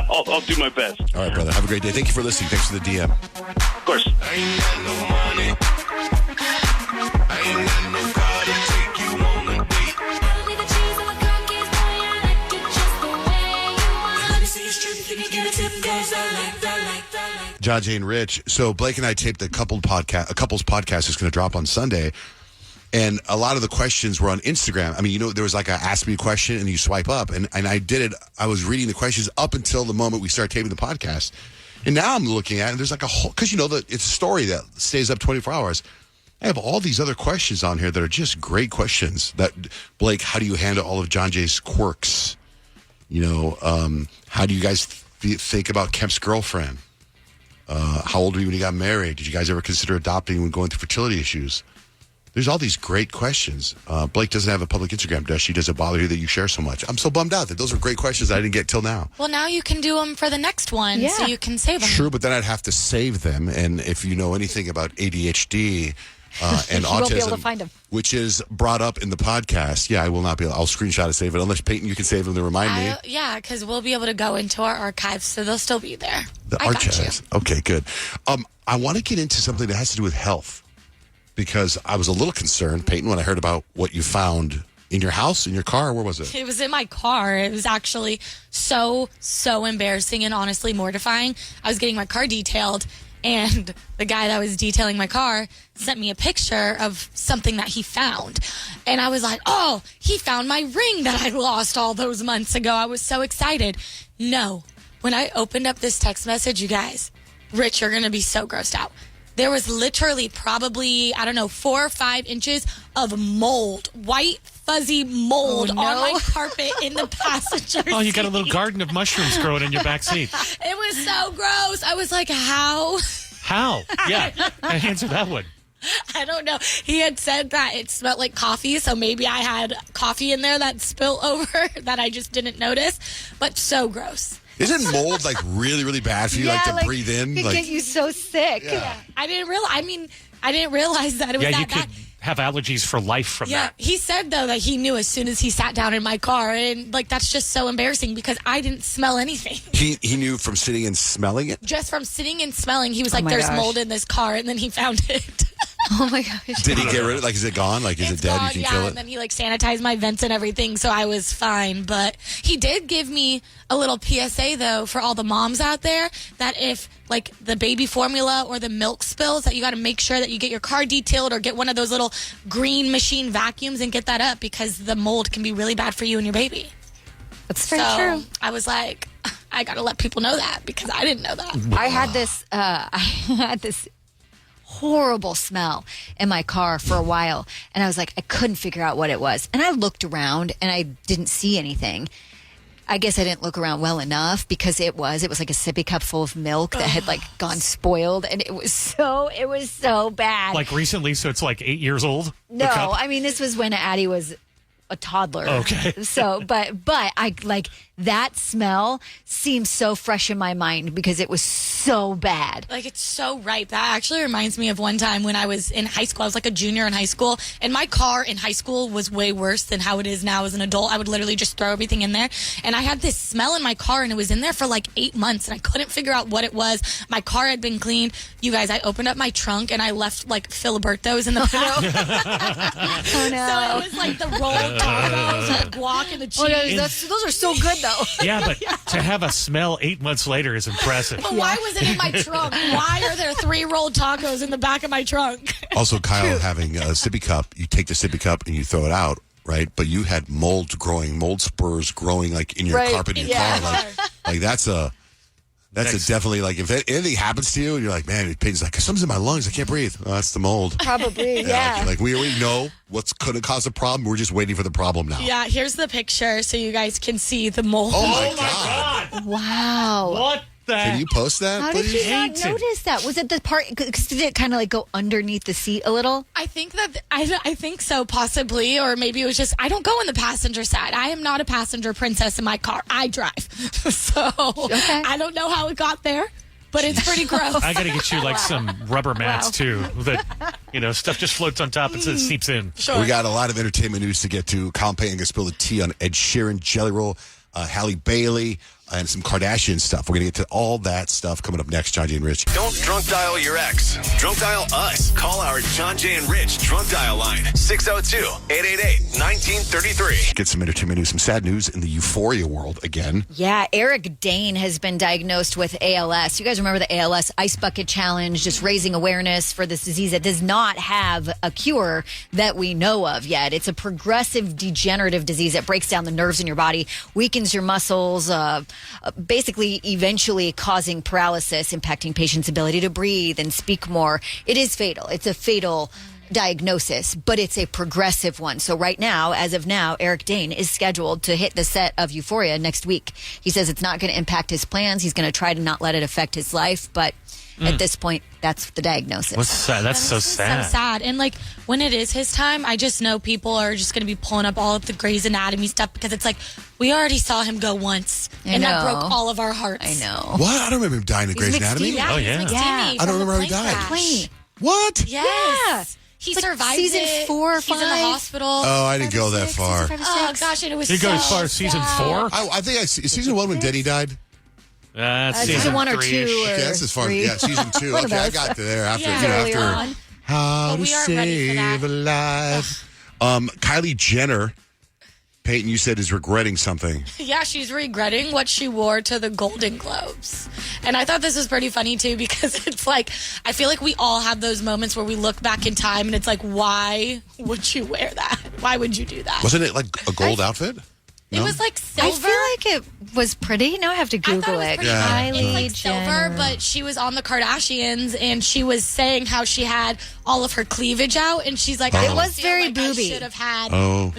I'll do my best. All right, brother. Have a great day. Thank you for listening. Thanks for the DM. Of course. I ain't got no money. I ain't got no car to take you on a date. Johnjay and Rich. So Blake and I taped a couples podcast that's going to drop on Sunday. And a lot of the questions were on Instagram. I mean, there was like a ask me a question and you swipe up. And I did it. I was reading the questions up until the moment we started taping the podcast. And now I'm looking at it and there's like a whole, because it's a story that stays up 24 hours. I have all these other questions on here that are just great questions. That, Blake, how do you handle all of Johnjay's quirks? How do you guys think about Kemp's girlfriend? How old were you when you got married? Did you guys ever consider adopting when going through fertility issues? There's all these great questions. Blake doesn't have a public Instagram, does she? Does it bother you that you share so much? I'm so bummed out that those are great questions I didn't get till now. Well, now you can do them for the next one, so you can save them. True, but then I'd have to save them. And if you know anything about ADHD and you autism, won't be able to find them. Which is brought up in the podcast, I will not be able. I'll screenshot and save it. Unless, Peyton, you can save them to remind me. Yeah, because we'll be able to go into our archives, so they'll still be there. The I got archives. you. Okay, good. I want to get into something that has to do with health. Because I was a little concerned, Peyton, when I heard about what you found in your house, in your car. Where was it? It was in my car. It was actually so embarrassing and honestly mortifying. I was getting my car detailed, and the guy that was detailing my car sent me a picture of something that he found. And I was like, oh, he found my ring that I lost all those months ago. I was so excited. No. When I opened up this text message, you guys, Rich, you're going to be so grossed out. There was literally probably, 4 or 5 inches of mold, white, fuzzy mold on my carpet in the passenger seat. Oh, you got a little garden of mushrooms growing in your back seat. It was so gross. I was like, how? How? Yeah, answer that one. I don't know. He had said that it smelled like coffee, so maybe I had coffee in there that spilled over that I just didn't notice, but so gross. Isn't mold like really, really bad for you, to breathe in? It could get you so sick. Yeah. I didn't realize that it was that you bad. could have allergies for life from that. He said though that he knew as soon as he sat down in my car, and that's just so embarrassing because I didn't smell anything. He knew from sitting and smelling it? Just from sitting and smelling, he was like, "There's mold in this car," and then he found it. Oh my gosh! Did he get rid of it? Is it gone? Is it dead? Gone, You can kill it. And then he sanitized my vents and everything, so I was fine. But he did give me a little PSA though for all the moms out there that if the baby formula or the milk spills, that you got to make sure that you get your car detailed or get one of those little green machine vacuums and get that up because the mold can be really bad for you and your baby. That's very true. I was like, I got to let people know that because I didn't know that. I had this horrible smell in my car for a while, and I was like, I couldn't figure out what it was. And I looked around and I didn't see anything. I guess I didn't look around well enough because it was like a sippy cup full of milk that had gone spoiled, and it was so bad. Like recently, so it's 8 years old? No, I mean this was when Addie was a toddler. Okay. So, but I that smell seems so fresh in my mind because it was so bad. It's so ripe. That actually reminds me of one time when I was in high school. I was a junior in high school, and my car in high school was way worse than how it is now as an adult. I would literally just throw everything in there, and I had this smell in my car, and it was in there for 8 months, and I couldn't figure out what it was. My car had been cleaned. You guys, I opened up my trunk, and I left Filiberto's in the back. Oh no! So it was the rolled tacos, the guac, and the cheese. Oh, no, those are so good though. Yeah, but to have a smell 8 months later is impressive. But why was it in my trunk? Why are there 3 rolled tacos in the back of my trunk? Also, Kyle, having a sippy cup, you take the sippy cup and you throw it out. right? But you had mold spurs growing like in your carpet in your car. Like that's definitely like if anything happens to you and you're like, man, it's like something's in my lungs, I can't breathe. Oh, that's the mold. Probably, Like we already know what's going to cause a problem. We're just waiting for the problem now. Yeah, here's the picture so you guys can see the mold. Oh my God. Wow. What the? Can you post that, How please? did you not notice that? Was it the part, cause did it kind of like go underneath the seat a little? I think I think so, possibly, or maybe it was just, I don't go in the passenger side. I am not a passenger princess in my car. I drive. So I don't know how it got there, but it's pretty gross. I got to get you like some rubber mats too. That stuff just floats on top and seeps in. Sure. We got a lot of entertainment news to get to. Colin Payne going to spill the tea on Ed Sheeran, Jelly Roll, Halle Bailey, and some Kardashian stuff. We're going to get to all that stuff coming up next. Johnjay and Rich. Don't drunk dial your ex. Drunk dial us. Call our Johnjay and Rich drunk dial line. 602-888-1933. Get some entertainment news, some sad news in the Euphoria world again. Yeah, Eric Dane has been diagnosed with ALS. You guys remember the ALS Ice Bucket Challenge, just raising awareness for this disease that does not have a cure that we know of yet. It's a progressive degenerative disease that breaks down the nerves in your body, weakens your muscles, basically eventually causing paralysis, impacting patients' ability to breathe and speak more. It is fatal. It's a fatal diagnosis, but it's a progressive one. So right now, as of now, Eric Dane is scheduled to hit the set of Euphoria next week. He says it's not going to impact his plans. He's going to try to not let it affect his life, but at this point, that's the diagnosis. What's sad? That's so sad. So sad. And like when it is his time, I just know people are just going to be pulling up all of the Grey's Anatomy stuff because it's like, we already saw him go once and that broke all of our hearts. I know. What? I don't remember him dying in Grey's Anatomy. Yeah, oh, yeah. I don't remember how he died. What? Yes. He survived season 4 or 5. He's in the hospital. Oh, I didn't go that far. Oh, gosh, and it was You go as far as season 4? I think season 1 when Denny died. Season 1 or 2. Okay, that's as far. 3. Yeah, season 2. Okay, I got to there after. On. How to we aren't ready for save a life. Kylie Jenner, Peyton, you said is regretting something. Yeah, she's regretting what she wore to the Golden Globes. And I thought this was pretty funny, too, because it's like, I feel like we all have those moments where we look back in time and it's like, why would you wear that? Why would you do that? Wasn't it like a gold outfit? It was like silver. I feel like it was pretty. Now I have to Google it. Kylie it was like silver, but she was on the Kardashians and she was saying how she had all of her cleavage out, and she's like, it was very booby. I should have had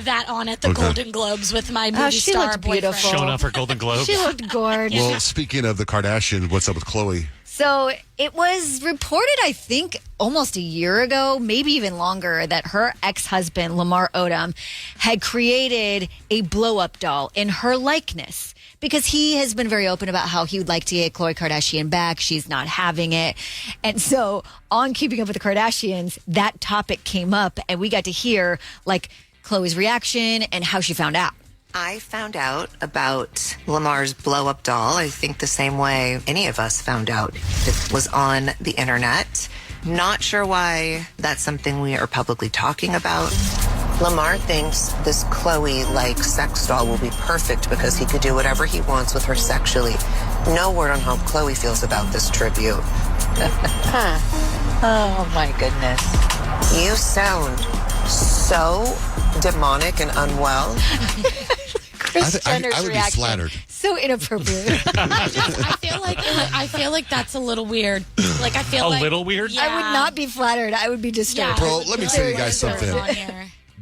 that on at the Golden Globes with my movie she star looked boyfriend. beautiful. Showing off her Golden Globes. She looked gorgeous. Well, speaking of the Kardashians, what's up with Khloe? So it was reported, I think, almost a year ago, maybe even longer, that her ex-husband, Lamar Odom, had created a blow-up doll in her likeness because he has been very open about how he would like to get Khloe Kardashian back. She's not having it. And so on Keeping Up with the Kardashians, that topic came up, and we got to hear, like, Khloe's reaction and how she found out. I found out about Lamar's blow-up doll, I think the same way any of us found out. It was on the internet. Not sure why that's something we are publicly talking about. Lamar thinks this Khloe-like sex doll will be perfect because he could do whatever he wants with her sexually. No word on how Khloe feels about this tribute. Oh, my goodness. You sound so demonic and unwell. I would be flattered. So inappropriate. I feel like that's a little weird. Like I feel a little weird. I would not be flattered. I would be disturbed. Bro, let me tell you guys something.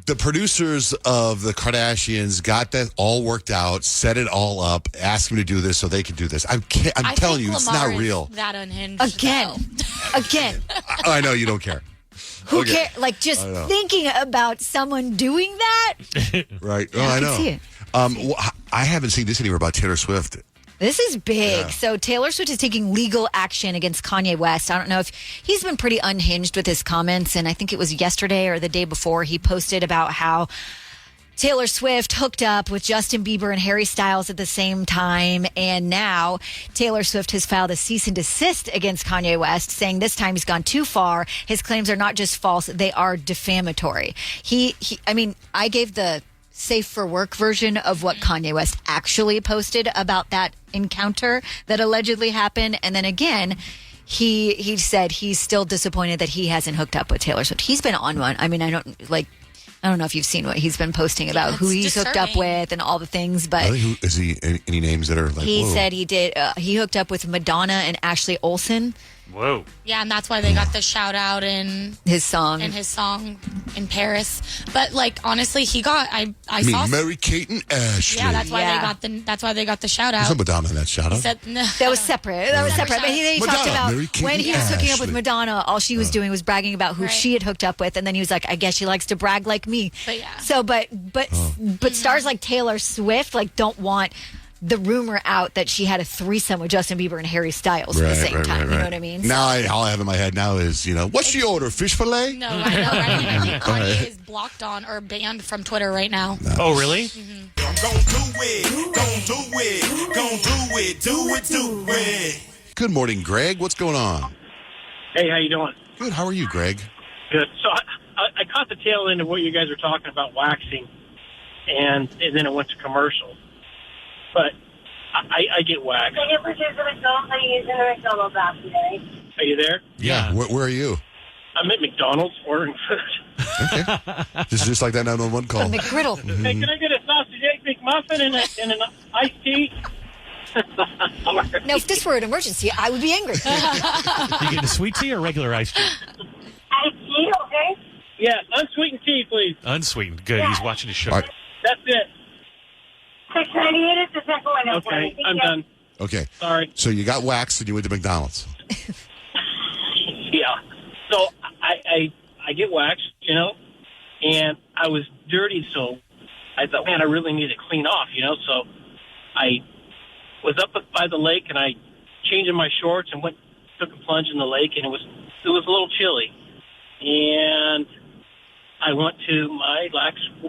The producers of the Kardashians got that all worked out, set it all up, asked them to do this so they could do this. I'm telling you, it's not real. That unhinged. Again. I know you don't care. Who cares? Like just thinking about someone doing that. Right. Oh, I know. I can see it. I haven't seen this anywhere about Taylor Swift. This is big. Yeah. So Taylor Swift is taking legal action against Kanye West. I don't know if he's been pretty unhinged with his comments. And I think it was yesterday or the day before he posted about how Taylor Swift hooked up with Justin Bieber and Harry Styles at the same time. And now Taylor Swift has filed a cease and desist against Kanye West, saying this time he's gone too far. His claims are not just false, they are defamatory. I gave the safe for work version of what Kanye West actually posted about that encounter that allegedly happened. And then again, he said he's still disappointed that he hasn't hooked up with Taylor Swift. He's been on one. I mean, I don't I don't know if you've seen what he's been posting about who it's he's hooked up disturbing. with and all the things, but Really? Who, is he any names that are like? he whoa. said he did. He hooked up with Madonna and Ashley Olsen. Whoa. Yeah, and that's why they got the shout out in his song in Paris. But like honestly, he got I I saw mean, Mary Kate and Ashley. Yeah, that's why they got the shout There's out. no Madonna in that shout out. That was separate. That was separate. But he talked Madonna, about Mary Kate when and he was hooking up with Ashley. Madonna, all she was doing was bragging about who she had hooked up with, and then he was like, "I guess she likes to brag like me." But yeah. So, but stars like Taylor Swift like don't want the rumor out that she had a threesome with Justin Bieber and Harry Styles at the same time. You know what I mean? Now, all I have in my head now is, what's she order? Fish fillet? No, I know, right? I think Kanye is blocked on or banned from Twitter right now. Oh, really? Mm-hmm. Do it. Good morning, Greg. What's going on? Hey, how you doing? Good. How are you, Greg? Good. So I caught the tail end of what you guys were talking about waxing, and then it went to commercial. But I get waxed. Are you there? Yeah. Where are you? I'm at McDonald's ordering food. Okay. just like that 911 call. The McGriddle. Hey, can I get a sausage egg McMuffin and an iced tea? Now, if this were an emergency, I would be angry. You getting a sweet tea or regular iced tea? Iced tea, okay? Yeah, unsweetened tea, please. Unsweetened. Good. He's watching his show. All right. That's it. Okay, I'm done. Okay. Sorry. So you got waxed and you went to McDonald's. Yeah. So I get waxed, and I was dirty, so I thought, man, I really need to clean off, So I was up by the lake, and I changed in my shorts and took a plunge in the lake, and it was a little chilly. And I went to my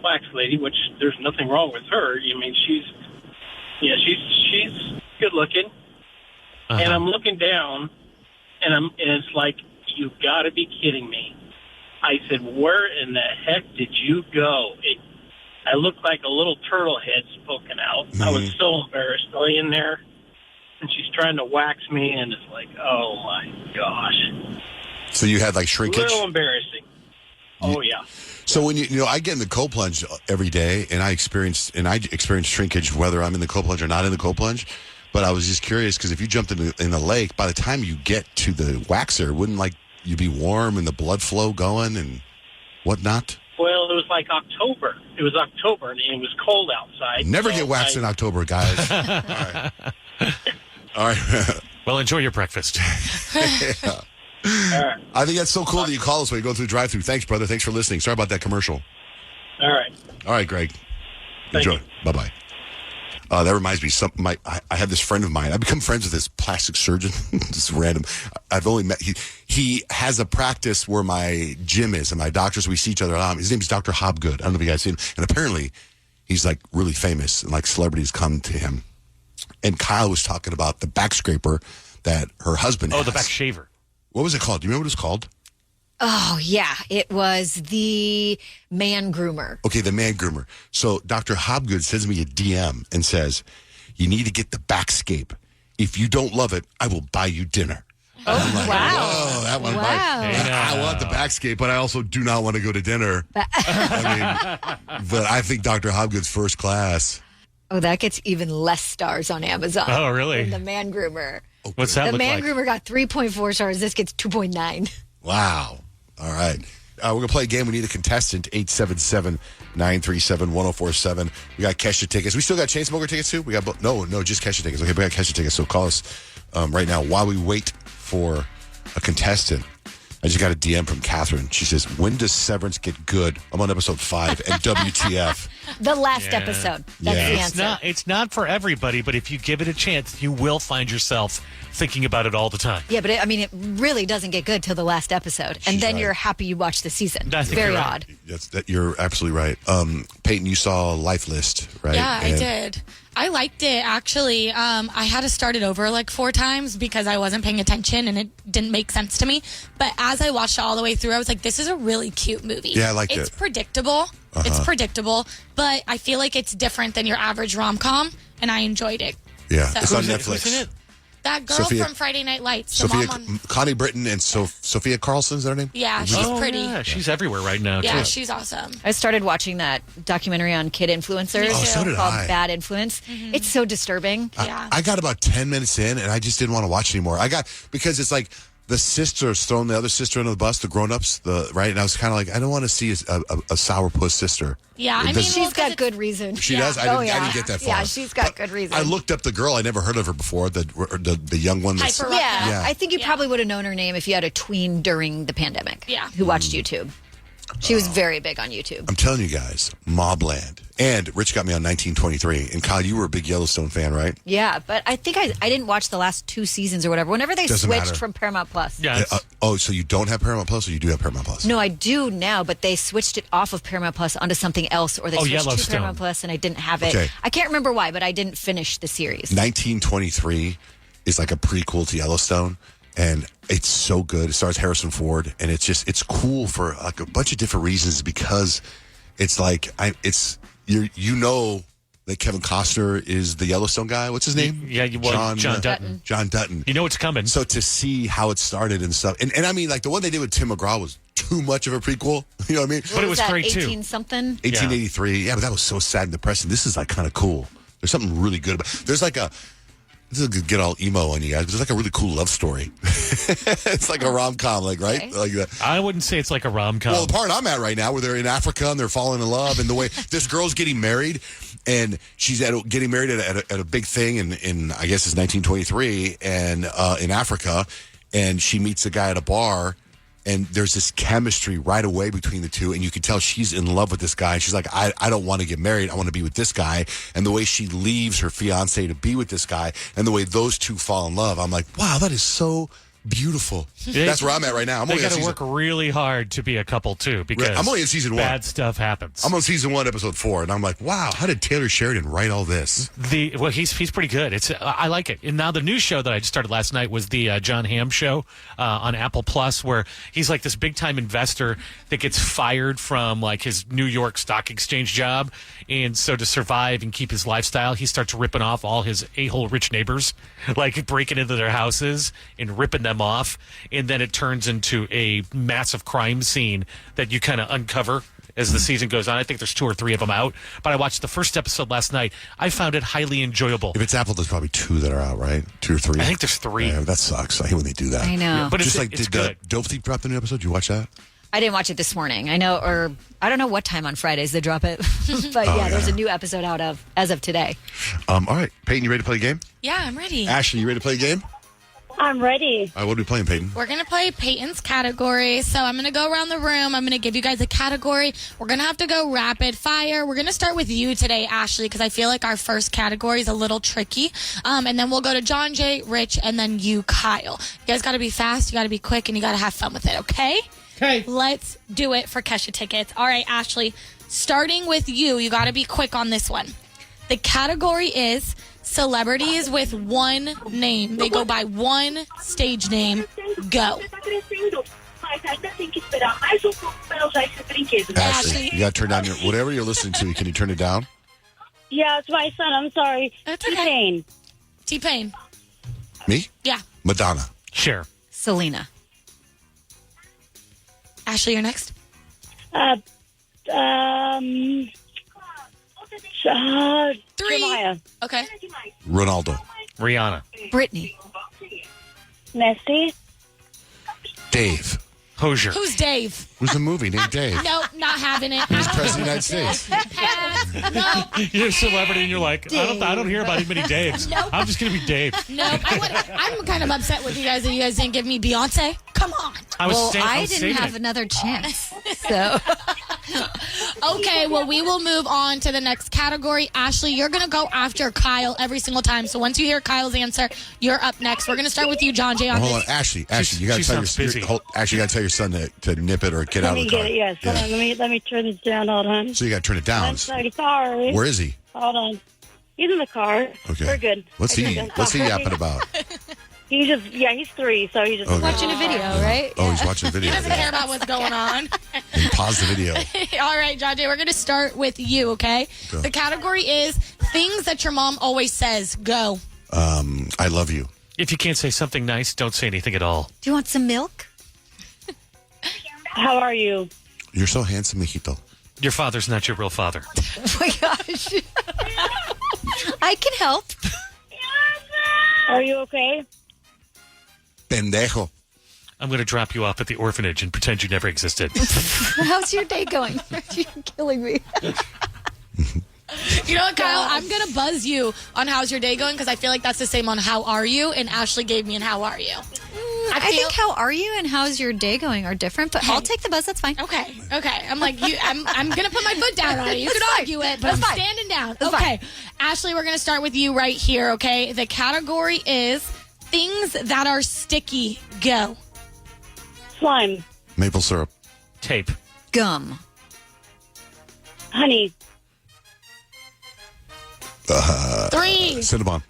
wax lady, which there's nothing wrong with her. I mean, she's good looking, and I'm looking down, and it's like, you've got to be kidding me. I said, where in the heck did you go? I looked like a little turtle head poking out. I was so embarrassed laying there, and she's trying to wax me, and it's like, oh my gosh. So you had like A shrinkage? little embarrassing. Oh yeah. So when I get in the cold plunge every day, and I experience shrinkage whether I'm in the cold plunge or not in the cold plunge. But I was just curious because if you jumped in the lake, by the time you get to the waxer, wouldn't you be warm and the blood flow going and whatnot? Well, it was like October. It was October, and it was cold outside. Never so get waxed in October, guys. All right. Well, enjoy your breakfast. All right. I think that's so cool that you call us when you go through the drive-thru. Thanks, brother. Thanks for listening. Sorry about that commercial. All right. All right, Greg. Thank Enjoy. Bye-bye. That reminds me, I have this friend of mine. I've become friends with this plastic surgeon. Just random. I've only met, he has a practice where my gym is and my doctors, we see each other a lot. His name is Dr. Hobgood. I don't know if you guys seen him. And apparently he's like really famous and like celebrities come to him. And Kyle was talking about the back scraper that her husband has. The back shaver. What was it called? Do you remember what it was called? Oh, yeah. It was the man groomer. Okay, the man groomer. So Dr. Hobgood sends me a DM and says, you need to get the backscape. If you don't love it, I will buy you dinner. Oh, I'm like, wow. whoa, that one. I want the backscape, but I also do not want to go to dinner. But I think Dr. Hobgood's first class. Oh, that gets even less stars on Amazon. Oh, really? Than the man groomer. What's that The look man like? groomer got 3.4 stars. This gets 2.9. Wow. All right. We're going to play a game. We need a contestant, 877-937-1047. We got Kesha tickets. We still got Chainsmoker tickets, too? We got no, just Kesha tickets. Okay, we got Kesha tickets. So call us right now while we wait for a contestant. I just got a DM from Catherine. She says, when does Severance get good? I'm on episode 5 and WTF. The last episode. That's the answer. It's not for everybody, but if you give it a chance, you will find yourself thinking about it all the time. Yeah, but it really doesn't get good till the last episode. And then you're happy you watched the season. It's very odd. You're absolutely right. Peyton, you saw Life List, right? Yeah, I did. I liked it, actually. I had to start it over like 4 times because I wasn't paying attention and it didn't make sense to me. But as I watched it all the way through, I was like, this is a really cute movie. Yeah, I liked it. It's predictable. It's predictable, but I feel like it's different than your average rom-com, and I enjoyed it. Yeah, So- it's on Who's Netflix. in it? That girl from Friday Night Lights. Connie Britton and Sophia Carlson, is that her name? Yeah, she's pretty. Yeah, she's everywhere right now, Yeah, too. she's awesome. I started watching that documentary on kid influencers so did called I. Bad Influence. It's so disturbing. I got about 10 minutes in, and I just didn't want to watch anymore. Because it's like the sister's throwing the other sister under the bus, the grown-ups, right? And I was kind of like, I don't want to see a sourpuss sister. Yeah, she's got good reason. She does? I didn't get that far. Yeah, she's got good reason. I looked up the girl. I never heard of her before, the young one. That's, yeah, I think you probably would have known her name if you had a tween during the pandemic who watched YouTube. She was very big on YouTube. I'm telling you guys, Mobland. And Rich got me on 1923. And Kyle, you were a big Yellowstone fan, right? Yeah, but I think I didn't watch the last 2 seasons or whatever. Whenever they Doesn't switched matter. from Paramount Plus. Yeah. So you don't have Paramount Plus, or you do have Paramount Plus? No, I do now, but they switched it off of Paramount Plus onto something else, or they switched to Yellowstone. Paramount Plus, and I didn't have it. Okay. I can't remember why, but I didn't finish the series. 1923 is like a prequel to Yellowstone. And it's so good. It stars Harrison Ford, and it's cool for like a bunch of different reasons because it's like you know that Kevin Costner is the Yellowstone guy. What's his name? Yeah, John Dutton. John Dutton. You know it's coming. So to see how it started and stuff, and I mean, like the one they did with Tim McGraw was too much of a prequel. You know what I mean? But it was that, great too. 18-something? 1883. Yeah, but that was so sad and depressing. This is like kind of cool. There's something really good about. There's like this is get all emo on you guys, but it's like a really cool love story. It's like a rom-com, like, right? Okay. Like that. I wouldn't say it's like a rom-com. Well, the part I'm at right now, where they're in Africa and they're falling in love, and the way this girl's getting married, and she's getting married at a big thing in I guess it's 1923, and in Africa, and she meets a guy at a bar. And there's this chemistry right away between the two. And you can tell she's in love with this guy. And she's like, I don't want to get married. I want to be with this guy. And the way she leaves her fiance to be with this guy and the way those two fall in love, I'm like, wow, that is so beautiful. That's where I'm at right now. They got to work really hard to be a couple, too, because I'm only in season 1. Bad stuff happens. I'm on season 1, episode 4. And I'm like, wow, how did Taylor Sheridan write all this? Well, he's pretty good. I like it. And now the new show that I just started last night was the John Hamm show on Apple Plus, where he's like this big time investor that gets fired from like his New York Stock Exchange job, and so to survive and keep his lifestyle, he starts ripping off all his a-hole rich neighbors, like breaking into their houses and ripping them off, and then it turns into a massive crime scene that you kind of uncover as the season goes on. I think there's 2 or 3 of them out, but I watched the first episode last night. I found it highly enjoyable. If it's Apple, there's probably 2 that are out, right? 2 or 3. I think there's 3. Yeah, that sucks. I hate when they do that. I know. Yeah, but just it's did good. Dope Thief drop the new episode? Did you watch that? I didn't watch it this morning. I know, or I don't know what time on Fridays they drop it. But yeah, there's a new episode out as of today. All right. Peyton, you ready to play a game? Yeah, I'm ready. Ashley, you ready to play a game? I'm ready. All right, what are we playing, Peyton? We're going to play Peyton's category. So I'm going to go around the room. I'm going to give you guys a category. We're going to have to go rapid fire. We're going to start with you today, Ashley, because I feel like our first category is a little tricky. And then we'll go to Johnjay, Rich, and then you, Kyle. You guys got to be fast. You got to be quick, and you got to have fun with it, okay? Okay. Let's do it for Kesha tickets. All right, Ashley, starting with you. You got to be quick on this one. The category is celebrities with one name. They go by one stage name. Go. Ashley, you got to turn down whatever you're listening to. Can you turn it down? Yeah, it's my son. I'm sorry. That's okay. T-Pain. T-Pain. Me? Yeah. Madonna. Cher. Selena. Ashley, you're next. 3. Jeremiah. Okay. Ronaldo. Rihanna. Britney. Messi. Dave. Hosier. Who's Dave? Who's the movie named Dave? Nope, not having it. He's president of the United States. Nope. You're a celebrity, and you're like, I don't hear about many Daves. Nope. I'm just going to be Dave. Nope. I'm kind of upset with you guys that you guys didn't give me Beyonce. Come on. I didn't have another chance. So. Okay, well, we will move on to the next category. Ashley, you're going to go after Kyle every single time. So once you hear Kyle's answer, you're up next. We're going to start with you, Johnjay, on Hold on, this. Ashley, you got to tell your son to nip it or get out of the car. Let me get it, yes. Hold on, let me turn this down. Hold on. So you got to turn it down. I'm sorry. Where is he? Hold on. He's in the car. Okay. We're good. What's he yapping about? He's 3, so he's just watching a video, right? Oh, he's watching a video. He doesn't care about what's going on. And pause the video. All right, Johnjay, we're going to start with you, okay? The category is things that your mom always says. Go. I love you. If you can't say something nice, don't say anything at all. Do you want some milk? How are you? You're so handsome, mijito. Your father's not your real father. Oh my gosh. I can help. Are you okay? Pendejo. I'm going to drop you off at the orphanage and pretend you never existed. How's your day going? You're killing me. You know what, Kyle? I'm going to buzz you on how's your day going because I feel like that's the same on how are you, and Ashley gave me an how are you. I think how are you and how's your day going are different, but I'll take the buzz. That's fine. Okay. I'm like, I'm going to put my foot down on it. You can argue it, but I'm standing down. That's okay. fine. Ashley, we're going to start with you right here, okay? The category is things that are sticky. Go. Slime. Maple syrup. Tape. Gum. Honey. 3. Cinnabon.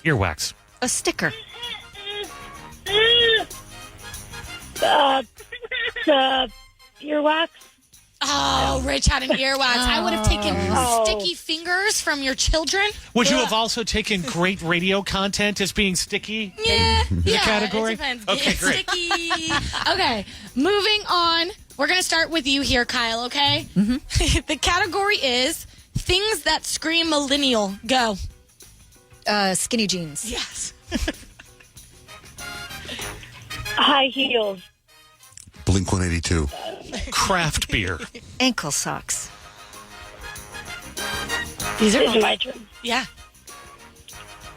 Earwax. A sticker. Earwax. Oh, Rich had an earwax. I would have taken sticky fingers from your children. Would you have also taken great radio content as being sticky? Yeah. in the category? It depends. Okay, It's great. sticky. Okay, moving on. We're going to start with you here, Kyle, okay? Mm-hmm. The category is things that scream millennial. Go. Skinny jeans. Yes. High heels. Blink 182. Craft beer. Ankle socks. These are my turn. Yeah.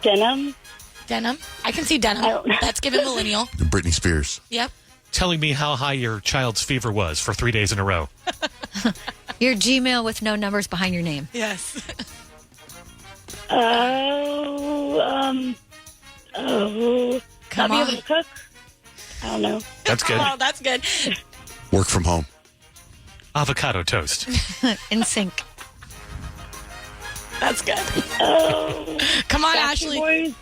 Denim. Denim. I can see denim. That's given millennial. Britney Spears. Yep. Telling me how high your child's fever was for 3 days in a row. Your Gmail with no numbers behind your name. Yes. Come on. Be able to cook. I don't know. That's good. Oh, that's good. Work from home. Avocado toast. In sync. That's good. Come on, Backstreet Ashley. Boys.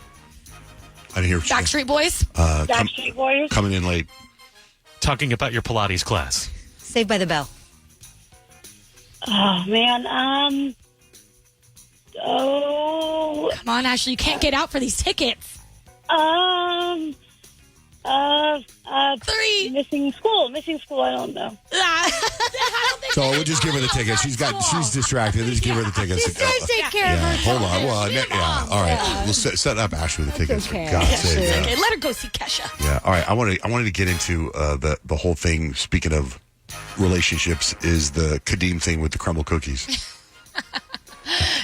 I didn't hear what you said. Backstreet Boys. Backstreet Boys. Coming in late. Talking about your Pilates class. Saved by the Bell. Oh man. Come on, Ashley. You can't get out for these tickets. 3. Missing school. I don't know. So we'll just give her the tickets. She's distracted. Just give her the tickets. She's trying to take care of her. Hold on. Well, yeah. All right. We'll set up Ashley with the tickets. okay. For God's sake. Yeah. Okay, let her go see Kesha. Yeah. All right. I wanted to get into the whole thing. Speaking of relationships, is the Kadeem thing with the crumble cookies.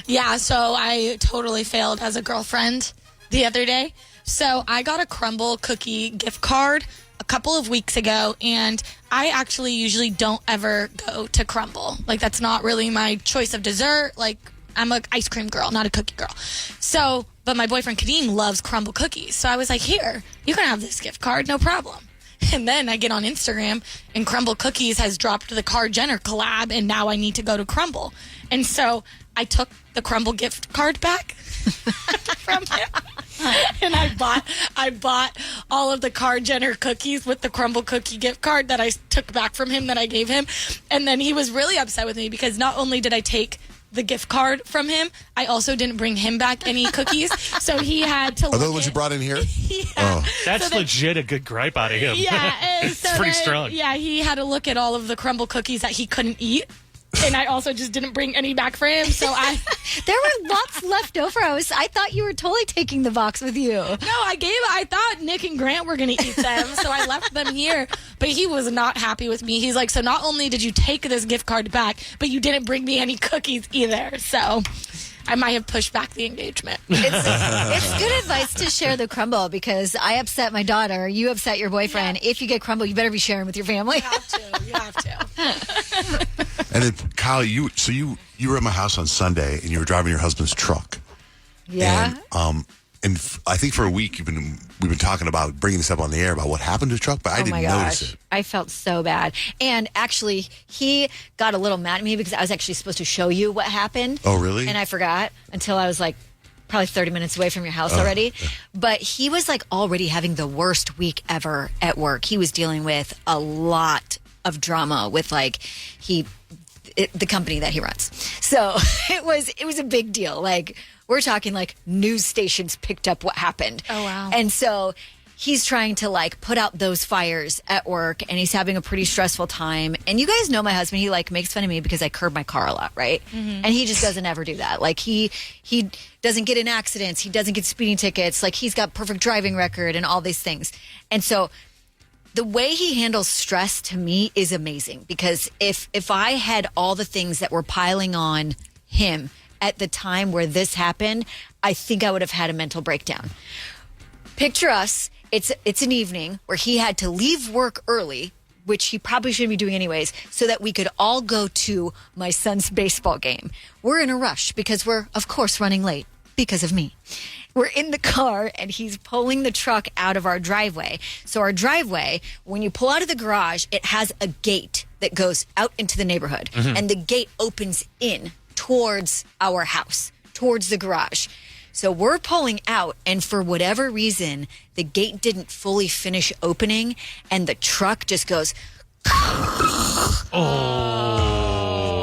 Yeah, so I totally failed as a girlfriend the other day. So I got a crumble cookie gift card a couple of weeks ago, and I actually usually don't ever go to crumble. Like, that's not really my choice of dessert. Like, I'm an ice cream girl, not a cookie girl. So, but my boyfriend Kadeem loves crumble cookies. So I was like, here, you can have this gift card, no problem. And then I get on Instagram, and Crumble Cookies has dropped the Kar Jenner collab, and now I need to go to Crumble. And so I took the Crumble gift card back from him. And I bought all of the Kar Jenner cookies with the Crumble Cookie gift card that I took back from him that I gave him. And then he was really upset with me because not only did I take the gift card from him, I also didn't bring him back any cookies. So he had to Are those the ones you brought in here? Yeah. Oh. That's legit a good gripe out of him. Yeah. And It's so pretty then, strong. Yeah, he had to look at all of the crumble cookies that he couldn't eat. And I also just didn't bring any back for him. So There were lots left over. I thought you were totally taking the box with you. No, I thought Nick and Grant were going to eat them, so I left them here. But he was not happy with me. He's like, so not only did you take this gift card back, but you didn't bring me any cookies either. So I might have pushed back the engagement. It's good advice to share the crumble because I upset my daughter. You upset your boyfriend. If you get crumble, you better be sharing with your family. You have to. And then Kyle, you were at my house on Sunday, and you were driving your husband's truck. Yeah. And I think for a week we've been talking about bringing this up on the air about what happened to the truck, but I didn't notice it. I felt so bad. And actually, he got a little mad at me because I was actually supposed to show you what happened. Oh, really? And I forgot until I was like probably 30 minutes away from your house already. Yeah. But he was like already having the worst week ever at work. He was dealing with a lot of drama with the company that he runs. So it was a big deal. Like, we're talking like news stations picked up what happened. Oh, wow. And so he's trying to like put out those fires at work, and he's having a pretty stressful time. And you guys know my husband, he like makes fun of me because I curb my car a lot, right? Mm-hmm. And he just doesn't ever do that. Like he doesn't get in accidents. He doesn't get speeding tickets. Like, he's got perfect driving record and all these things. And so the way he handles stress to me is amazing, because if I had all the things that were piling on him at the time where this happened, I think I would have had a mental breakdown. Picture us. It's an evening where he had to leave work early, which he probably shouldn't be doing anyways, so that we could all go to my son's baseball game. We're in a rush because we're, of course, running late because of me. We're in the car, and he's pulling the truck out of our driveway. So our driveway, when you pull out of the garage, it has a gate that goes out into the neighborhood. Mhm. And the gate opens in towards our house, towards the garage. So we're pulling out, and for whatever reason, the gate didn't fully finish opening, and the truck just goes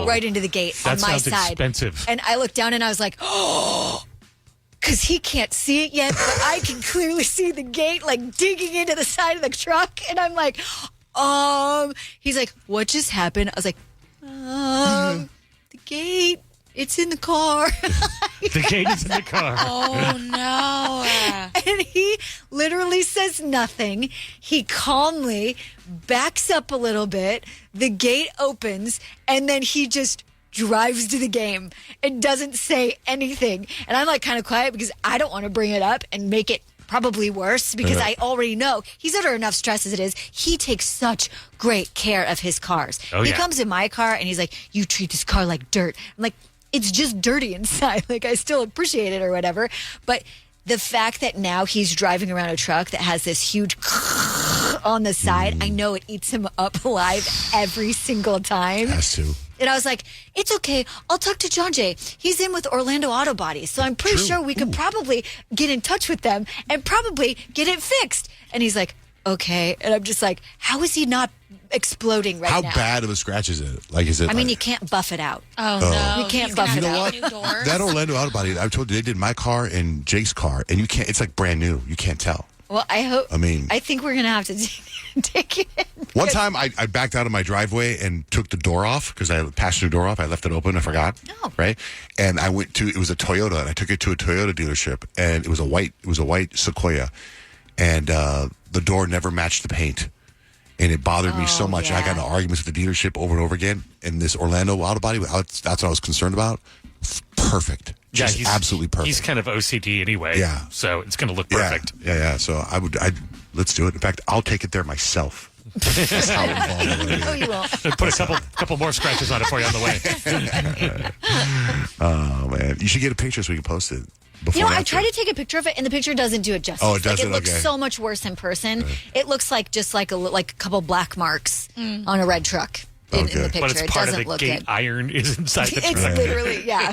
right into the gate That on my sounds side. expensive. And I looked down, and I was like, oh, because he can't see it yet, but I can clearly see the gate like digging into the side of the truck. And I'm like, he's like, what just happened? I was like, the gate, it's in the car. The gate is in the car. Oh, no. And he literally says nothing. He calmly backs up a little bit. The gate opens, and then he just drives to the game and doesn't say anything. And I'm like kind of quiet because I don't want to bring it up and make it probably worse, because I already know he's under enough stress as it is. He takes such great care of his cars. Oh, he yeah. comes in my car and he's like, you treat this car like dirt. I'm like, it's just dirty inside. Like, I still appreciate it or whatever. But the fact that now he's driving around a truck that has this huge on the side, I know it eats him up alive every single time. Has to. And I was like, it's okay. I'll talk to Johnjay. He's in with Orlando Auto Body. So I'm pretty sure we could probably get in touch with them and probably get it fixed. And he's like, okay. And I'm just like, how is he not exploding right How now? bad of a scratch is it? Like, is it? I mean, like, you can't buff it out. Oh, no. You can't He's buff gonna it have out. to get new doors. that Orlando Auto Body, I told you, they did my car and Jake's car, and you can't. It's like brand new. You can't tell. Well, I think we're going to have to take it in. One time, I backed out of my driveway and took the door off because I had the passenger door off. I left it open. I forgot. Oh. Right. And I went to, it was a Toyota, and I took it to a Toyota dealership, and it was a white Sequoia, and the door never matched the paint. And it bothered me so much. And I got into arguments with the dealership over and over again. And this Orlando Auto Body, that's what I was concerned about. Perfect. Just he's absolutely perfect. He's kind of OCD anyway. Yeah. So it's going to look perfect. Yeah. So let's do it. In fact, I'll take it there myself. That's how involved I want to be. No, you won't. Put a couple more scratches on it for you on the way. Oh, man. You should get a picture so we can post it. Before You know, and I after. tried to take a picture of it, and the picture doesn't do it justice. Oh, it doesn't? Like, it looks Okay. so much worse in person. It looks like just like a couple black marks on a red truck in the picture. But it's It part of doesn't the look gate good. iron is inside the It's truck. literally, yeah.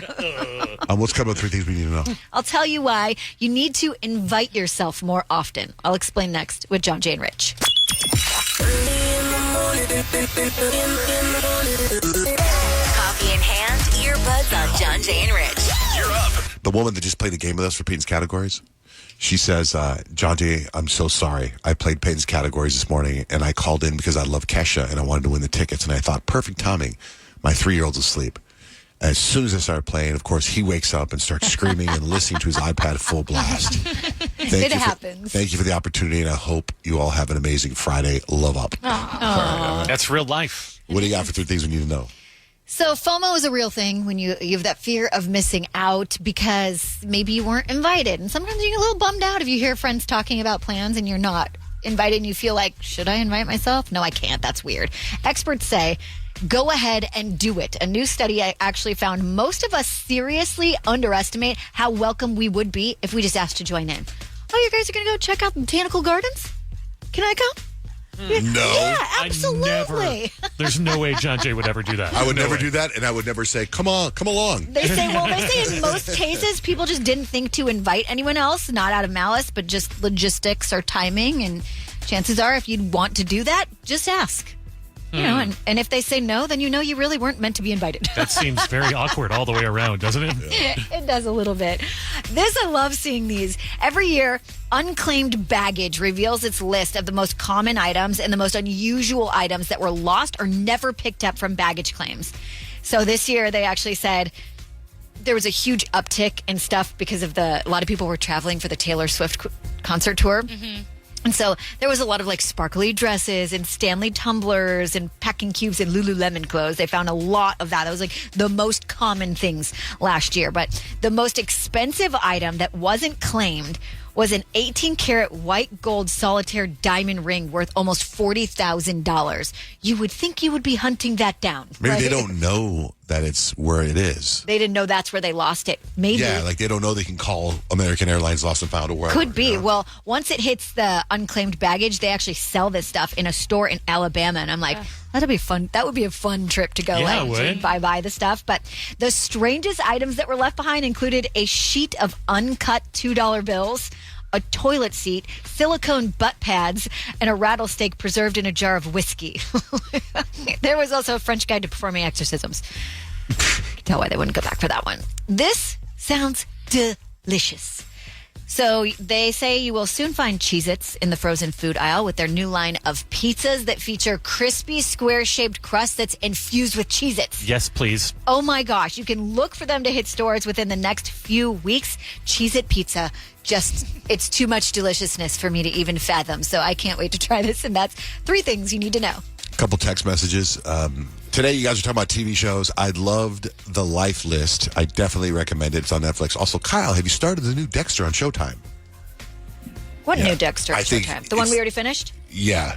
What's a couple of 3 things we need to know? I'll tell you why you need to invite yourself more often. I'll explain next with John, Jay, and Rich. Coffee in hand, earbuds on John, Jay, and Rich. You're up. The woman that just played the game with us for Peyton's Categories, she says, John D, I'm so sorry. I played Peyton's Categories this morning, and I called in because I love Kesha, and I wanted to win the tickets. And I thought, perfect timing. My 3-year-old's asleep. As soon as I started playing, of course, he wakes up and starts screaming and listening to his iPad full blast. It happens. Thank you for the opportunity, and I hope you all have an amazing Friday. Love up. That's real life. What do you got for 3 things we need to know? So FOMO is a real thing when you have that fear of missing out because maybe you weren't invited. And sometimes you get a little bummed out if you hear friends talking about plans and you're not invited and you feel like, should I invite myself? No, I can't. That's weird. Experts say, go ahead and do it. A new study actually found most of us seriously underestimate how welcome we would be if we just asked to join in. Oh, you guys are going to go check out Botanical Gardens? Can I come? No. Yeah, absolutely. There's no way John Jay would ever do that. I would never do that, and I would never say, come on, come along. They say in most cases, people just didn't think to invite anyone else, not out of malice, but just logistics or timing. And chances are, if you'd want to do that, just ask. You know, and if they say no, then you know you really weren't meant to be invited. That seems very awkward all the way around, doesn't it? It does a little bit. I love seeing these. Every year, Unclaimed Baggage reveals its list of the most common items and the most unusual items that were lost or never picked up from baggage claims. So this year, they actually said there was a huge uptick in stuff because of a lot of people were traveling for the Taylor Swift concert tour. And so there was a lot of like sparkly dresses and Stanley tumblers and packing cubes and Lululemon clothes. They found a lot of that. That was like the most common things last year. But the most expensive item that wasn't claimed was an 18-karat white gold solitaire diamond ring worth almost $40,000. You would think you would be hunting that down. Maybe right? they don't know that it's where it is. They didn't know that's where they lost it. Maybe. Yeah, like they don't know they can call American Airlines Lost and Found or wherever. Could be. You know? Well, once it hits the unclaimed baggage, they actually sell this stuff in a store in Alabama. And I'm like, that'll be fun. That would be a fun trip to go buy the stuff. But the strangest items that were left behind included a sheet of uncut $2 bills, a toilet seat, silicone butt pads, and a rattlesnake preserved in a jar of whiskey. There was also a French guide to performing exorcisms. You can tell why they wouldn't go back for that one. This sounds delicious. So they say you will soon find Cheez-Its in the frozen food aisle with their new line of pizzas that feature crispy, square-shaped crust that's infused with Cheez-Its. Yes, please. Oh my gosh. You can look for them to hit stores within the next few weeks. Cheez-It pizza. It's too much deliciousness for me to even fathom. So I can't wait to try this. And that's 3 things you need to know. A couple text messages. Today, you guys are talking about TV shows. I loved The Life List. I definitely recommend it. It's on Netflix. Also, Kyle, have you started the new Dexter on Showtime? What new Dexter on Showtime? The one we already finished? Yeah.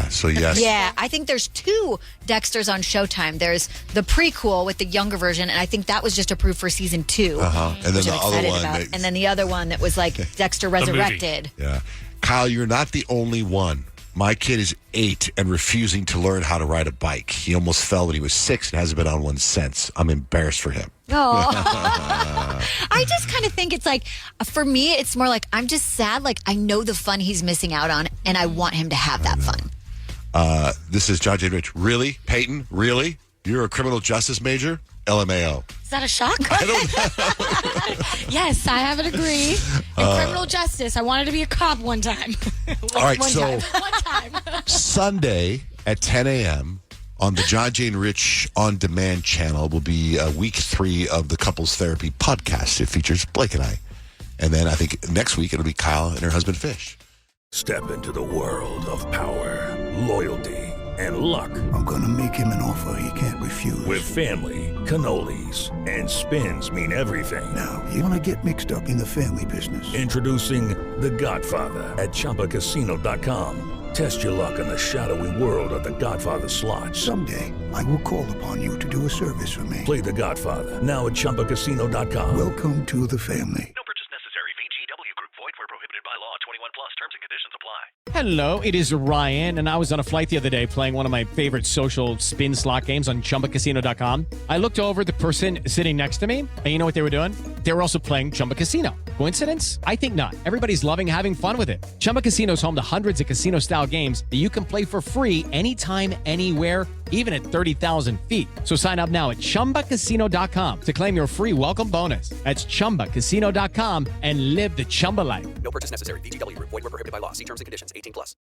So, yes. Yeah, I think there's 2 Dexters on Showtime. There's the prequel with the younger version, and I think that was just approved for season 2. And then the other one. And then the other one that was like Dexter Resurrected. Yeah. Kyle, you're not the only one. My kid is 8 and refusing to learn how to ride a bike. He almost fell when he was 6 and hasn't been on one since. I'm embarrassed for him. Oh. I just kind of think it's like, for me, it's more like I'm just sad. Like, I know the fun he's missing out on, and I want him to have that fun. This is Johnjay and Rich. Really? Peyton? Really? You're a criminal justice major? LMAO. Is that a shock? I don't know. Yes, I have a degree in criminal justice. I wanted to be a cop one time. All right, One time. Sunday at 10 a.m. on the Johnjay and Rich On Demand channel will be week 3 of the Couples Therapy Podcast. It features Blake and I. And then I think next week it'll be Kyle and her husband Fish. Step into the world of power, loyalty, and luck. I'm going to make him an offer he can't refuse. With family, cannolis, and spins mean everything. Now, you want to get mixed up in the family business. Introducing The Godfather at ChumbaCasino.com. Test your luck in the shadowy world of The Godfather slot. Someday, I will call upon you to do a service for me. Play The Godfather now at ChumbaCasino.com. Welcome to the family. No purchase necessary. VGW Group. Void where prohibited by law. 21 plus. Terms and conditions apply. Hello, it is Ryan, and I was on a flight the other day playing one of my favorite social spin slot games on ChumbaCasino.com. I looked over at the person sitting next to me, and you know what they were doing? They were also playing Chumba Casino. Coincidence? I think not. Everybody's loving having fun with it. Chumba Casino is home to hundreds of casino-style games that you can play for free anytime, anywhere, even at 30,000 feet. So sign up now at ChumbaCasino.com to claim your free welcome bonus. That's ChumbaCasino.com and live the Chumba life. No purchase necessary. VGW Group. Void where prohibited by law. See terms and conditions. 18 plus.